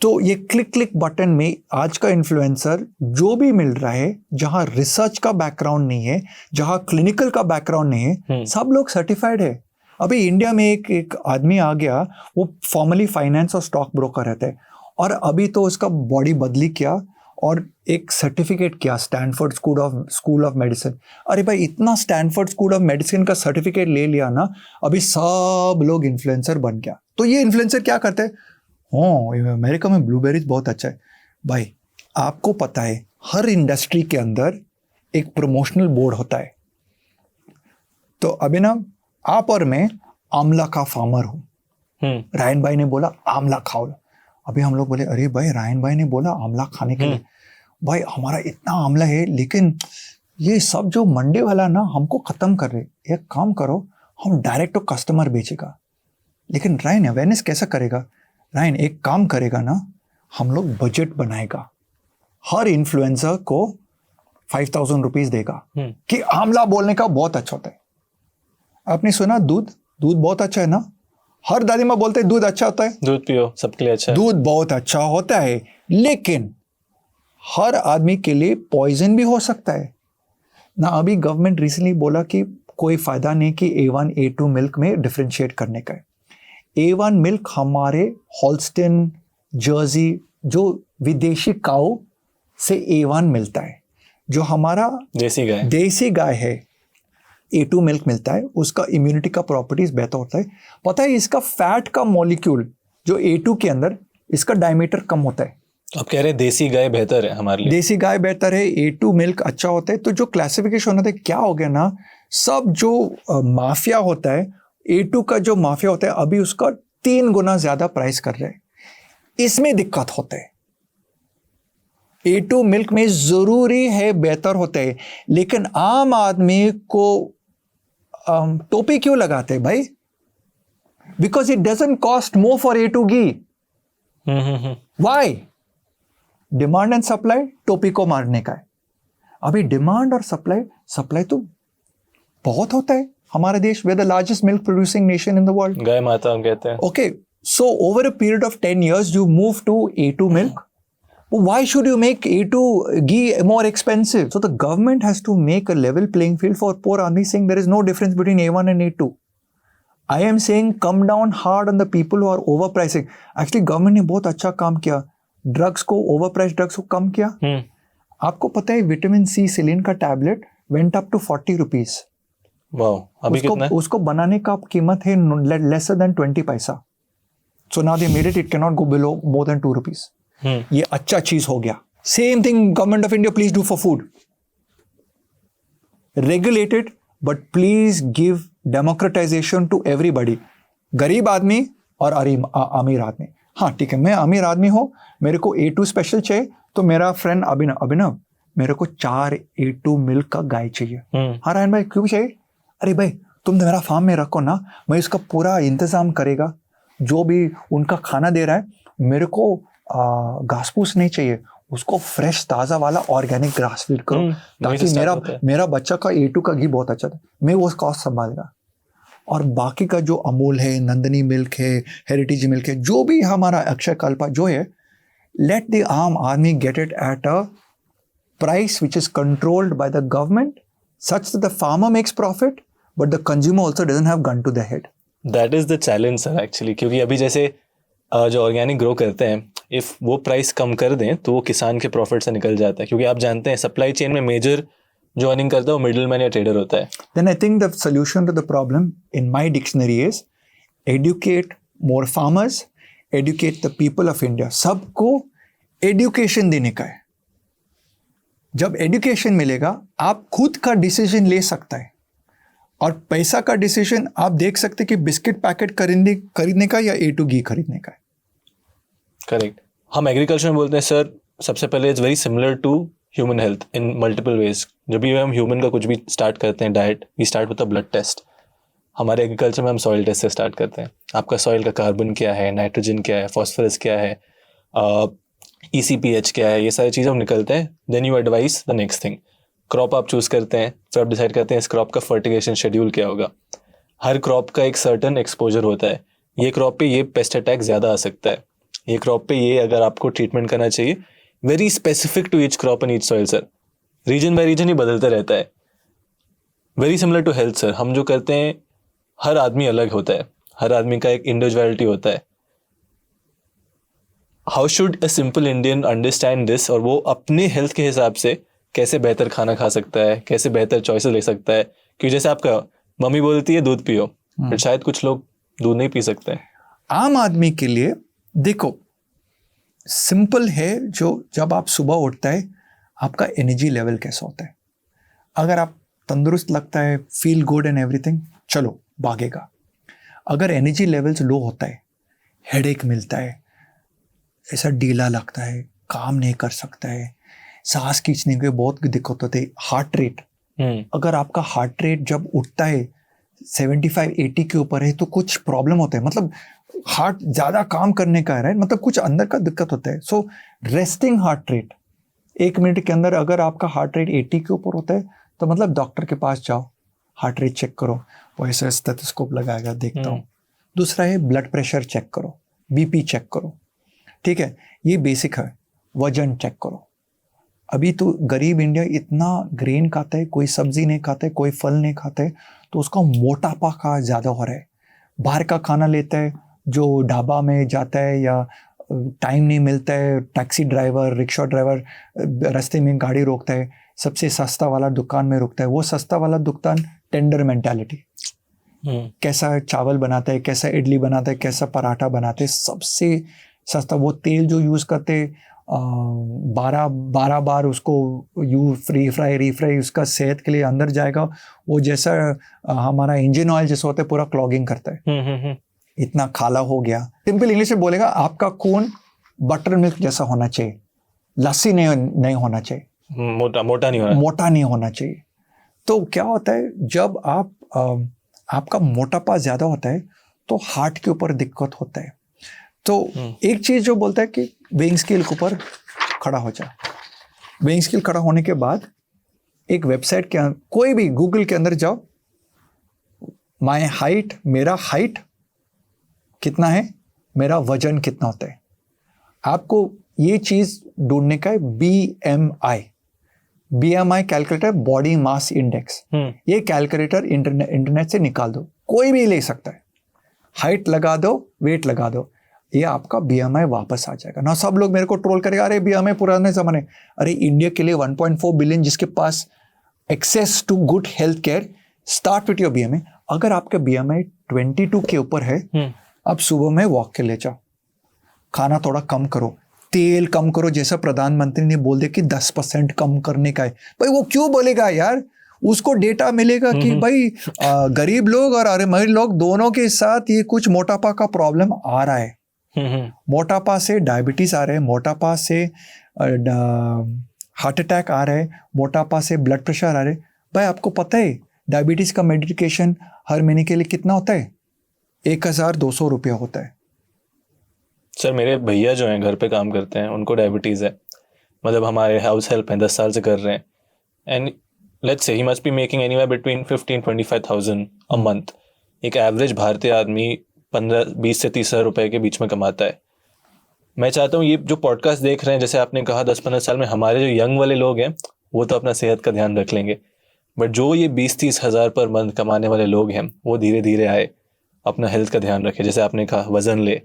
तो ये क्लिक क्लिक बटन में आज का इन्फ्लुएंसर जो भी मिल रहा है, जहाँ रिसर्च का बैकग्राउंड नहीं है, जहाँ क्लिनिकल का बैकग्राउंड नहीं है, सब लोग सर्टिफाइड है. अभी इंडिया में एक आदमी आ गया, वो फॉर्मली फाइनेंस और स्टॉक ब्रोकर रहता है, और अभी तो उसका बॉडी बदली किया और एक सर्टिफिकेट किया स्टैनफोर्ड स्कूल ऑफ मेडिसिन. अरे भाई, इतना स्टैनफोर्ड स्कूल ऑफ मेडिसिन का सर्टिफिकेट ले लिया ना, अभी सब लोग इन्फ्लुएंसर बन गया. तो ये इन्फ्लुएंसर क्या करते हैं? अमेरिका में ब्लूबेरीज बहुत अच्छा है. भाई, आपको पता है हर इंडस्ट्री के अंदर एक प्रमोशनल बोर्ड होता है. तो अभी ना, आप और मैं आंवला का फार्मर हूँ. रायन भाई ने बोला आंवला खाओ. अभी हम लोग बोले, अरे भाई, रायन भाई ने बोला आंवला खाने के लिए. भाई, हमारा इतना आंवला है, लेकिन ये सब जो मंडे वाला ना हमको खत्म कर रहे. एक काम करो, हम डायरेक्ट टू कस्टमर बेचेगा. लेकिन रायन अवेयरनेस कैसा करेगा? रायन एक काम करेगा ना, हम लोग बजट बनाएगा, हर इन्फ्लुएंसर को 5,000 रुपीज देगा कि आंवला बोलने का बहुत अच्छा होता है. आपने सुना दूध बहुत अच्छा है ना? हर दादी माँ बोलते हैं दूध अच्छा होता है, दूध पियो, सबके लिए अच्छा है. दूध बहुत अच्छा होता है, लेकिन हर आदमी के लिए पॉइजन भी हो सकता है ना. अभी गवर्नमेंट रिसेंटली बोला कि कोई फायदा नहीं कि A1 A2 मिल्क में डिफरेंशिएट करने का है. A1 मिल्क हमारे हॉल्स्टिन, जर्सी, जो विदेशी काऊ से A1 मिलता है. जो हमारा देसी गाय है, A2 मिल्क मिलता है. उसका इम्यूनिटी का प्रॉपर्टीज बेहतर होता है. पता है, इसका फैट का मॉलिक्यूल जो A2 के अंदर, इसका डायमीटर कम होता है. आप कह रहे हैं देसी गाय बेहतर है हमारे लिए? देसी गाय बेहतर है, A2 मिल्क अच्छा होता है. तो जो क्लासिफिकेशन होता है, क्या हो गया ना, सब जो माफिया होता है, A2 का जो माफिया होता है, अभी उसका 3 गुना ज्यादा प्राइस कर रहे हैं. इसमें दिक्कत होता है. A2 मिल्क में जरूरी है बेहतर होता है, लेकिन आम आदमी को टोपी क्यों लगाते हैं भाई? Because it doesn't cost more for A2 ghee. Why? Demand and supply टोपी को मारने का है. अभी डिमांड और सप्लाई तो बहुत होता है हमारे देश. We are the largest milk producing nation in the world. गाय माता हम कहते हैं. Okay, so over a period of 10 years you move to A2 milk. Why should you make A2 ghee more expensive? So the government has to make a level playing field for poor army, saying there is no difference between A1 and A2. I am saying come down hard on the people who are overpricing. Actually government ने बहुत अच्छा काम किया. Drugs को, overpriced drugs को कम किया. आपको पता है विटामिन सी सिलिन का tablet went up to 40 rupees. Wow, अभी कितना है? उसको बनाने का कीमत है lesser than 20 पैसा. So now they made it cannot go below more than 2 rupees. ये अच्छा चीज हो गया. Same thing government of India please do for food. Regulated but please give democratization to everybody. गरीब आदमी और अमीर आदमी. हाँ ठीक है, मैं अमीर आदमी हूँ, मेरे को A2 स्पेशल चाहिए, तो मेरा फ्रेंड अभिनव मेरे को 4 A2 मिल्क का गाय चाहिए. हाँ रायन भाई क्यों चाहिए? अरे भाई तुम तो मेरा फार्म में रखो ना, मैं इसका पूरा इंतजाम करेगा. जो भी उनका खाना दे रहा है, मेरे को घास फूस नहीं चाहिए, उसको फ्रेश ताज़ा वाला ऑर्गेनिक ग्रास फीड करो, ताकि मेरा बच्चा का A2 का घी बहुत अच्छा था. मैं वो कॉस्ट संभालेगा. और बाकी का जो अमूल है, नंदनी मिल्क है, हेरिटेज मिल्क है, जो भी हमारा अक्षय कल्पा जो है, let the आम आदमी get it at a price which is controlled by the government such that the farmer makes profit but the consumer also doesn't have gun to the head. That is the challenge sir actually, क्योंकि अभी जैसे जो organic grow करते हैं, if वो price कम कर दें तो वो किसान के प्रॉफिट से निकल जाता है, क्योंकि आप जानते हैं सप्लाई चेन में मेजर जो अर्निंग करता है वो मिडिल मैन या ट्रेडर होता है. Then I think the solution to the problem in my dictionary is educate more farmers, educate the people of India. सबको education देने का है. जब education मिलेगा आप खुद का डिसीजन ले सकता है, और पैसा का डिसीजन आप देख सकते कि बिस्किट पैकेट खरीदने का या A to घी खरीदने का है. करेक्ट. हम एग्रीकल्चर में बोलते हैं सर, सबसे पहले it's very similar to human health in multiple ways. जब भी हम ह्यूमन का कुछ भी स्टार्ट करते हैं diet, we start with a blood test. हमारे एग्रीकल्चर में हम सॉइल टेस्ट से स्टार्ट करते हैं. आपका सॉइल का कार्बन क्या है, नाइट्रोजन क्या है, फॉस्फोरस क्या है, ECPH क्या है, ये सारी चीज़ें हम निकलते हैं. Then you advice the next thing. Crop आप चूज़ करते हैं, फिर आप डिसाइड करते हैं इस क्रॉप का फर्टिगेशन शेड्यूल क्या होगा. हर क्रॉप का एक सर्टन एक्सपोजर होता है. ये क्रॉप पे ये पेस्ट अटैक ज़्यादा आ सकता है, ये क्रॉप पे ये अगर आपको ट्रीटमेंट करना चाहिए. Very specific to each crop and each soil sir. Region by region ही बदलता रहता है. Very similar to health sir. हम जो करते हैं, हर आदमी अलग होता है, हर आदमी का एक इंडिविजुअलिटी होता है. How should a simple Indian understand this, और वो अपने हेल्थ के हिसाब से कैसे बेहतर खाना खा सकता है, कैसे बेहतर चॉइसेस ले सकता है. क्योंकि जैसे आपका मम्मी बोलती है दूध पियो, बट शायद कुछ लोग दूध नहीं पी सकते हैं. आम आदमी के लिए देखो सिंपल है, जो जब आप सुबह उठता है आपका एनर्जी लेवल कैसा होता है. अगर आप तंदुरुस्त लगता है, फील गुड एंड एवरीथिंग, चलो भागेगा. अगर एनर्जी लेवल्स लो होता है, हेडेक मिलता है, ऐसा ढीला लगता है, काम नहीं कर सकता है, सांस खींचने के बहुत दिक्कत होती है. हार्ट रेट, अगर आपका हार्ट रेट जब उठता है 75-80 के ऊपर है तो कुछ प्रॉब्लम होता है, मतलब हार्ट ज़्यादा काम करने का है, राइट, मतलब कुछ अंदर का दिक्कत होता है. सो रेस्टिंग हार्ट रेट 1 मिनट के अंदर अगर आपका हार्ट रेट 80 के ऊपर होता है तो मतलब डॉक्टर के पास जाओ, हार्ट रेट चेक करो, वो ऐसा स्टेथोस्कोप लगाएगा, देखता हूँ. दूसरा है ब्लड प्रेशर चेक करो, BP चेक करो, ठीक है, ये बेसिक है. वजन चेक करो. अभी तो गरीब इंडिया इतना ग्रेन खाता है, कोई सब्जी नहीं खाता है, कोई फल नहीं खाता है, तो उसका मोटापा का ज़्यादा हो रहा है. बाहर का खाना लेता है, जो ढाबा में जाता है या टाइम नहीं मिलता है, टैक्सी ड्राइवर, रिक्शा ड्राइवर रास्ते में गाड़ी रोकता है, सबसे सस्ता वाला दुकान में रुकता है. वो सस्ता वाला दुकान टेंडर मेंटालिटी, कैसा चावल बनाता है, कैसा इडली बनाता है, कैसा पराठा बनाते हैं, सबसे सस्ता. वो तेल जो यूज़ करते 12 बार उसको रीफ्राई, उसका सेहत के लिए अंदर जाएगा. वो जैसा हमारा इंजन ऑयल जैसा होता है, पूरा क्लॉगिंग करता है. इतना खाला हो गया. सिंपल इंग्लिश में बोलेगा, आपका खून बटर मिल्क जैसा होना चाहिए, लस्सी नहीं होना चाहिए, मोटा नहीं होना चाहिए. तो क्या होता है, जब आपका मोटापा ज़्यादा होता है तो हार्ट के ऊपर दिक्कत होता है. तो एक चीज़ जो बोलता है कि वेइंग स्केल के ऊपर खड़ा हो जाए. वेइंग स्केल खड़ा होने के बाद एक वेबसाइट के कोई भी गूगल के अंदर जाओ, माय हाइट, मेरा हाइट कितना है, मेरा वजन कितना होता है. आपको ये चीज़ ढूंढने का है. BMI calculator, body mass index. ये कैलकुलेटर इंटरनेट से निकाल दो, कोई भी ले सकता है. हाइट लगा दो, वेट लगा दो, ये आपका BMI वापस आ जाएगा ना. सब लोग मेरे को ट्रोल करेगा, अरे BMI पुराने ज़माने. अरे इंडिया के लिए 1.4 बिलियन जिसके पास access to good health care, start with your BMI. अगर आपका BMI 22 के ऊपर है, आप सुबह में वॉक के ले जाओ, खाना थोड़ा कम करो, तेल कम करो. जैसा प्रधानमंत्री ने बोल दिया कि 10% कम करने का है, भाई वो क्यों बोलेगा यार, उसको डेटा मिलेगा कि भाई गरीब लोग और अमीर लोग दोनों के साथ ये कुछ मोटापा का प्रॉब्लम आ रहा है. मोटापा से डायबिटीज आ रहा है, मोटापा से हार्ट अटैक आ रहा है, मोटापा से ब्लड प्रेशर आ रहा है. भाई आपको पता है डायबिटीज का मेडिकेशन हर महीने के लिए कितना होता है? 1200 रुपया होता है. सर मेरे भैया जो हैं घर पे काम करते हैं, उनको डायबिटीज़ है, मतलब हमारे हाउस हेल्प हैं, 10 साल से कर रहे हैं. And let's say he must be making anywhere between 15-25,000 a month. एक एवरेज भारतीय आदमी 20 से 30 हज़ार रुपए के बीच में कमाता है। मैं चाहता हूँ ये जो पॉडकास्ट देख रहे हैं, जैसे आपने कहा 10-15 साल में हमारे जो यंग वाले लोग हैं वो तो अपना सेहत का ध्यान रख लेंगे, बट जो ये 20-30 हज़ार पर मंथ कमाने वाले लोग हैं वो धीरे धीरे आए, अपना हेल्थ का ध्यान रखें। जैसे आपने कहा वजन ले,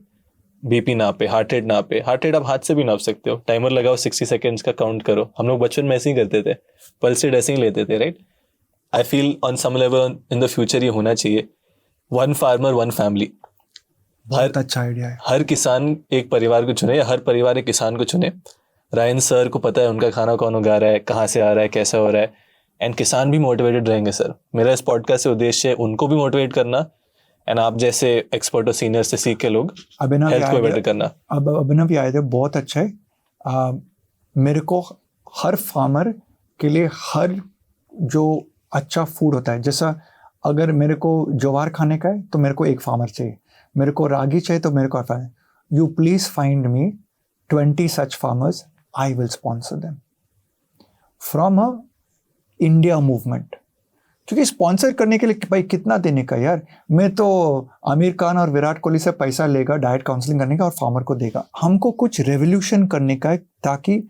बीपी नापे, हार्ट रेट नापे। हार्ट रेट आप हाथ से भी नाप सकते हो, टाइमर लगाओ 60 सेकेंड्स का काउंट करो। हम लोग बचपन में ऐसे ही करते थे, पल्स रेट ऐसे ही लेते थे, right. I feel on some level in the future ये होना चाहिए, 1 फार्मर 1 फैमिली। बहुत अच्छा आइडिया है। हर किसान एक परिवार को चुने या हर परिवार एक किसान को चुने। रायन सर को पता है उनका खाना कौन उगा रहा है, कहाँ से आ रहा है, कैसा हो रहा है, एंड किसान भी मोटिवेटेड रहेंगे। सर मेरा इस पॉडकास्ट से उद्देश्य है उनको भी मोटिवेट करना, एंड आप जैसे एक्सपर्ट और सीनियर से सीख के लोग हेल्थ को बेटर करना। अब अभिनव ये आइडिया बहुत अच्छा है। मेरे को हर फार्मर के लिए हर जो अच्छा फूड होता है, जैसा अगर मेरे को ज्वार खाने का है तो मेरे को एक फार्मर चाहिए, मेरे को रागी चाहिए तो मेरे को farmer. You please find me 20 such farmers, I will sponsor them from a India movement. क्योंकि स्पॉन्सर करने के लिए भाई कितना देने का यार, मैं तो आमिर खान और विराट कोहली से पैसा लेगा डाइट काउंसलिंग करने का और फार्मर को देगा। हमको कुछ रेवोल्यूशन करने का है ताकि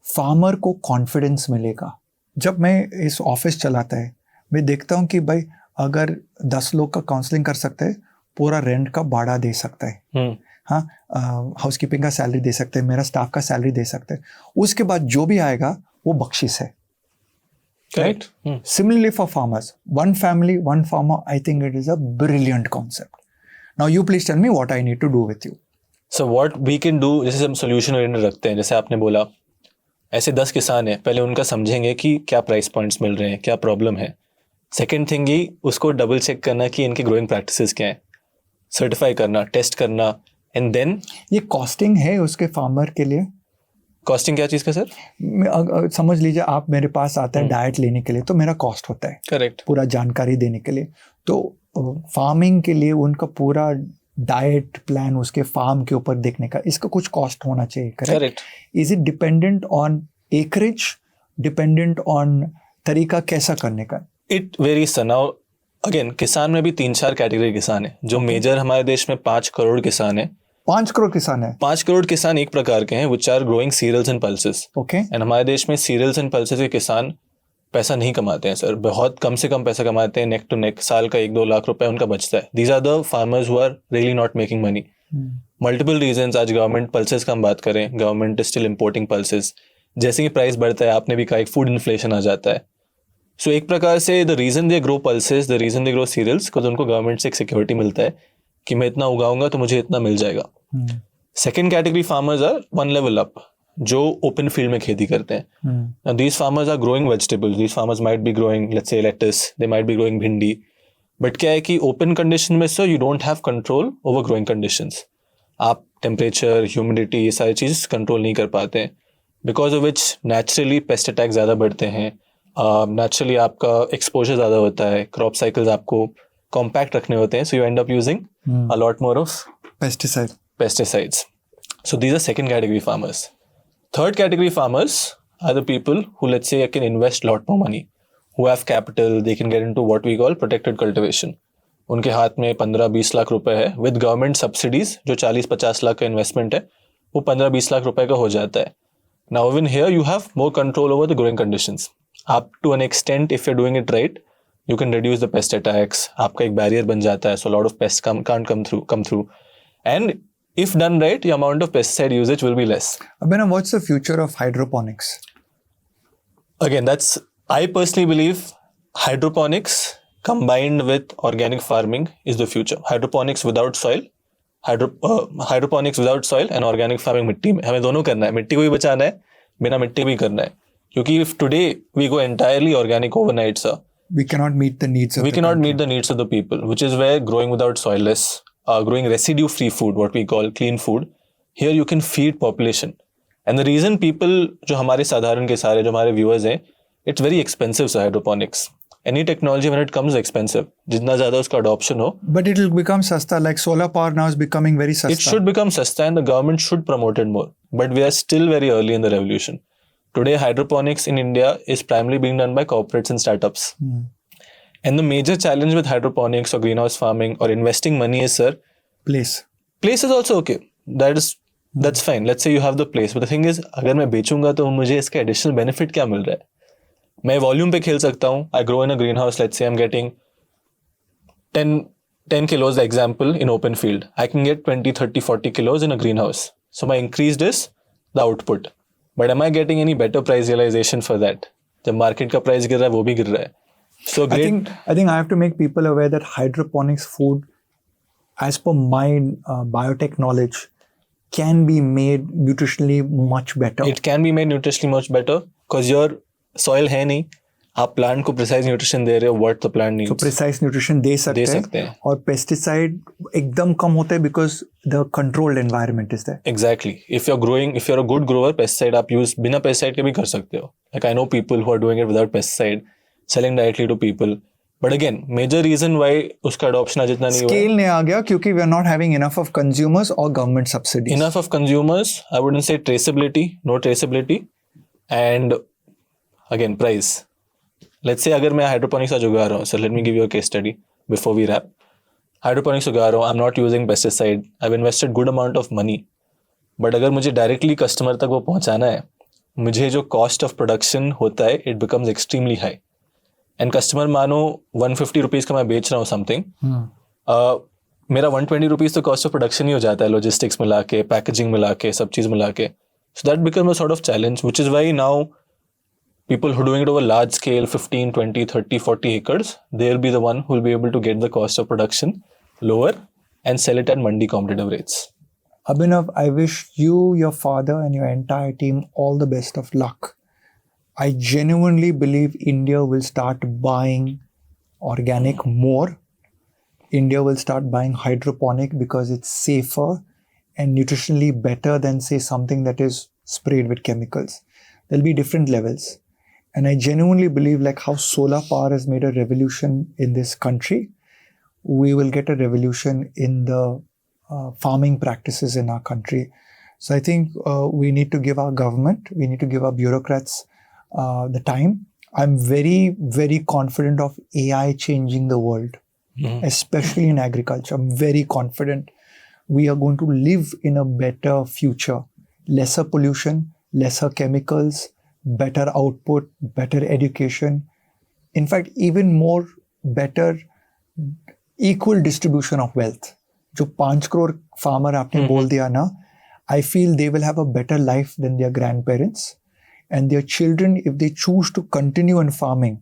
फार्मर को कॉन्फिडेंस मिलेगा। जब मैं इस ऑफिस चलाता है मैं देखता हूँ कि भाई अगर 10 लोग का काउंसलिंग कर सकते हैं, पूरा रेंट का भाड़ा दे सकता है, हाँ हाउसकीपिंग का सैलरी दे सकते हैं, मेरा स्टाफ का सैलरी दे सकते हैं, उसके बाद जो भी आएगा वो बख्शिश है। Right? Similarly for farmers, 1 family, 1 farmer, I think it is a brilliant concept. Now you please tell me what I need to do with you. So what we can do, जैसे हम सोल्यूशन ओरिएंटेड रखते हैं, जैसे आपने बोला ऐसे 10 किसान हैं, पहले उनका समझेंगे कि क्या प्राइस पॉइंट्स मिल रहे हैं, क्या प्रॉब्लम है। सेकेंड थिंग ही उसको डबल चेक करना कि इनकी ग्रोइंग प्रैक्टिसेस क्या हैं, सर्टिफाई करना, टेस्ट करना, एंड देन ये कॉस्टिंग है उसके फार्मर के लिए। कॉस्टिंग क्या चीज़ का सर? समझ लीजिए आप मेरे पास आते हैं डाइट लेने के लिए तो मेरा कॉस्ट होता है, करेक्ट, पूरा जानकारी देने के लिए। तो फार्मिंग के लिए उनका पूरा डाइट प्लान उसके फार्म के ऊपर देखने का, इसका कुछ कॉस्ट होना चाहिए, correct? Is it dependent on acreage, dependent on तरीका कैसा करने का? It varies sir. Now again किसान में भी 3-4 कैटेगरी किसान है। जो मेजर हमारे देश में 5 करोड़ किसान है, 5 करोड़ किसान है। 5 करोड़ किसान एक प्रकार के हैं which are growing cereals and pulses. Okay. And हमारे देश में सीरियल्स एंड पल्सेस के किसान पैसा नहीं कमाते हैं सर, बहुत कम से कम पैसा कमाते हैं, नेक टू नेक साल का 1-2 लाख रुपए उनका बचता है। These are the farmers who are really not making money. Multiple reasons. आज गवर्नमेंट पल्सेस का हम बात करें, government is still importing pulses. जैसे कि प्राइस बढ़ता है, आपने भी कहा, एक फूड इन्फ्लेशन आ जाता है। सो एक प्रकार से the reason they grow pulses, the reason they grow cereals, because उनको गवर्नमेंट से एक सिक्योरिटी मिलता है कि मैं इतना उगाऊंगा तो मुझे इतना मिल जाएगा। Second category farmers are 1 level up, जो ओपन फील्ड में खेती करते हैं। These farmers are growing vegetables, these farmers might be growing let's say lettuce, they might be growing bhindi, but क्या है कि ओपन कंडीशन में sir you don't have control over growing conditions. आप टेम्परेचर, ह्यूमिडिटी, ये सारी चीज़ कंट्रोल नहीं कर पाते हैं, because of which naturally pest attack ज़्यादा बढ़ते हैं, नेचुरली आपका एक्सपोजर ज़्यादा होता है, क्रॉप साइकिल्स आपको कॉम्पैक्ट रखने होते हैं, so you and up using a lot more of pesticides. So these are second category farmers. Third category farmers are the people who, let's say, can invest lot more money, who have capital, they can get into what we call protected cultivation. उनके हाथ में 15-20 लाख रुपए है with government subsidies, जो 40-50 लाख का investment है वो 15-20 लाख रुपए का हो जाता है। Now even here you have more control over the growing conditions. Up to an extent, if you're doing it right, you can reduce the pest attacks. आपका एक barrier बन जाता है, so a lot of pests can't come through. And if done right, the amount of pesticide usage will be less. Abhinav, what's the future of hydroponics? Again, I personally believe hydroponics combined with organic farming is the future. Hydroponics without soil, hydroponics without soil and organic farming मिट्टी में, हमें दोनों करना है। मिट्टी को भी बचाना है, बिना मिट्टी भी करना है, क्योंकि if today we go entirely organic overnight, sir, we cannot meet the needs of the people, which is where growing without soilless, growing residue free food, what we call clean food, here you can feed population. And the reason people, जो हमारे साधारण के सारे जो हमारे viewers हैं, it's very expensive so hydroponics. Any technology when it comes is expensive. जितना ज़्यादा उसका adoption हो, but it will become sasta, like solar power now is becoming very sasta. It should become sasta and the government should promote it more. But we are still very early in the revolution. Today hydroponics in India is primarily being done by corporates and startups. And the major challenge with hydroponics or greenhouse farming or investing money is, sir, place is also okay. That's fine. Let's say you have the place, but the thing is, अगर मैं बेचूंगा तो मुझे इसका additional benefit क्या मिल रहा है? मैं volume पे खेल सकता हूँ. I grow in a greenhouse. Let's say I'm getting 10 kilos, example, in open field. I can get 20, 30, 40 kilos in a greenhouse. So my increased is the output. But am I getting any better price realization for that? जब market का price गिर रहा है, वो भी गिर रहा है. So great. I think I have to make people aware that hydroponics food, as per my biotech knowledge, can be made nutritionally much better. It can be made nutritionally much better because your soil है नहीं. आप plant को precise nutrition दे रहे हो what the plant needs. तो precise nutrition दे सकते हैं और पेस्टिसाइड एकदम कम होते हैं because the controlled environment is there. Exactly. If you are growing, if you are a good grower, pesticide आप यूज बिना पेस्टिसाइड के भी कर सकते हो. Like I know people who are doing it without pesticide, selling directly to people. But again major reason why उसका adoption आज इतना नहीं हुआ, स्केल नहीं आ गया क्योंकि we are not having enough of consumers और government subsidies. Enough of consumers, I wouldn't say traceability, no traceability, and again price. Let's say अगर मैं हाइड्रोपोनिक्स आज उगा रहा हूँ, so let me give you a case study before we wrap. Hydroponics उगा रहा हूँ, I am not using pesticide, I have invested good amount of money. But अगर मुझे डायरेक्टली कस्टमर तक वो पहुँचाना है, मुझे जो कॉस्ट ऑफ प्रोडक्शन होता है it becomes extremely high. And customer मानो 150 रुपीज़ का मैं बेच रहा हूँ समथिंग, मेरा 120 रुपीज़ तो कॉस्ट ऑफ प्रोडक्शन ही हो जाता है, लॉजिस्टिक्स मिला के, पैकेजिंग मिला के, सब चीज़ मिला के. So that become a sort of challenge, which is Y now people who are doing it over large scale, 15, 20, 30, 40 acres, they'll be the one who will be able to get the cost of production lower and sell it at mandi competitive rates. Abhinav, I wish you, your father and your entire team all the best of luck. I genuinely believe India will start buying organic more. India will start buying hydroponic because it's safer and nutritionally better than say something that is sprayed with chemicals. There'll be different levels. And I genuinely believe like how solar power has made a revolution in this country, we will get a revolution in the farming practices in our country. So I think we need to give our government, we need to give our bureaucrats the time. I'm very, very confident of AI changing the world, especially in agriculture. I'm very confident we are going to live in a better future. Lesser pollution, lesser chemicals, better output, better education. In fact, even more better equal distribution of wealth. जो 5 crore farmer आपने बोल दिया ना, I feel they will have a better life than their grandparents, and their children, if they choose to continue in farming,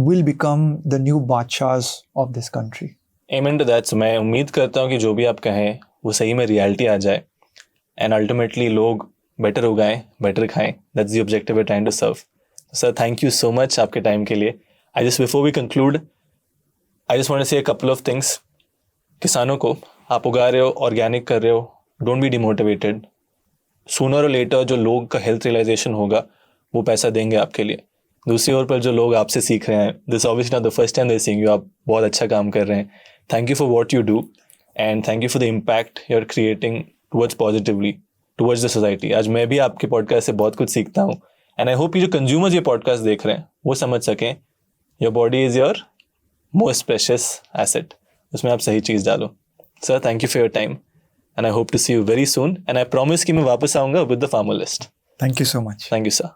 will become the new badshahs of this country. Amen to that. So मैं उम्मीद करता हूँ कि जो भी आप कहें वो सही में रियलिटी आ जाए and ultimately लोग बेटर उगाएं, बेटर खाएं. That's the objective we're trying to serve. Sir, thank you so much आपके टाइम के लिए. Before we conclude, I just want to say a couple of things. किसानों को, आप उगा रहे हो, ऑर्गेनिक कर रहे हो, don't be demotivated. Sooner or later जो लोग का हेल्थ रियलाइजेशन होगा वो पैसा देंगे आपके लिए. दूसरी ओर पर जो लोग आपसे सीख रहे हैं, this obviously not the first time they're seeing you, आप बहुत अच्छा काम कर रहे हैं. Thank you for what you do and thank you for the impact you're creating towards positively towards the society. आज मैं भी आपके पॉडकास्ट से बहुत कुछ सीखता हूँ एंड आई होप कि जो कंज्यूमर्स ये पॉडकास्ट देख रहे हैं वो समझ सकें your body is your most precious asset. उसमें आप सही चीज़ डालो. Sir, thank you for your time and I hope to see you very soon and I promise कि मैं वापस आऊँगा with the farmer list. Thank you so much. Thank you sir.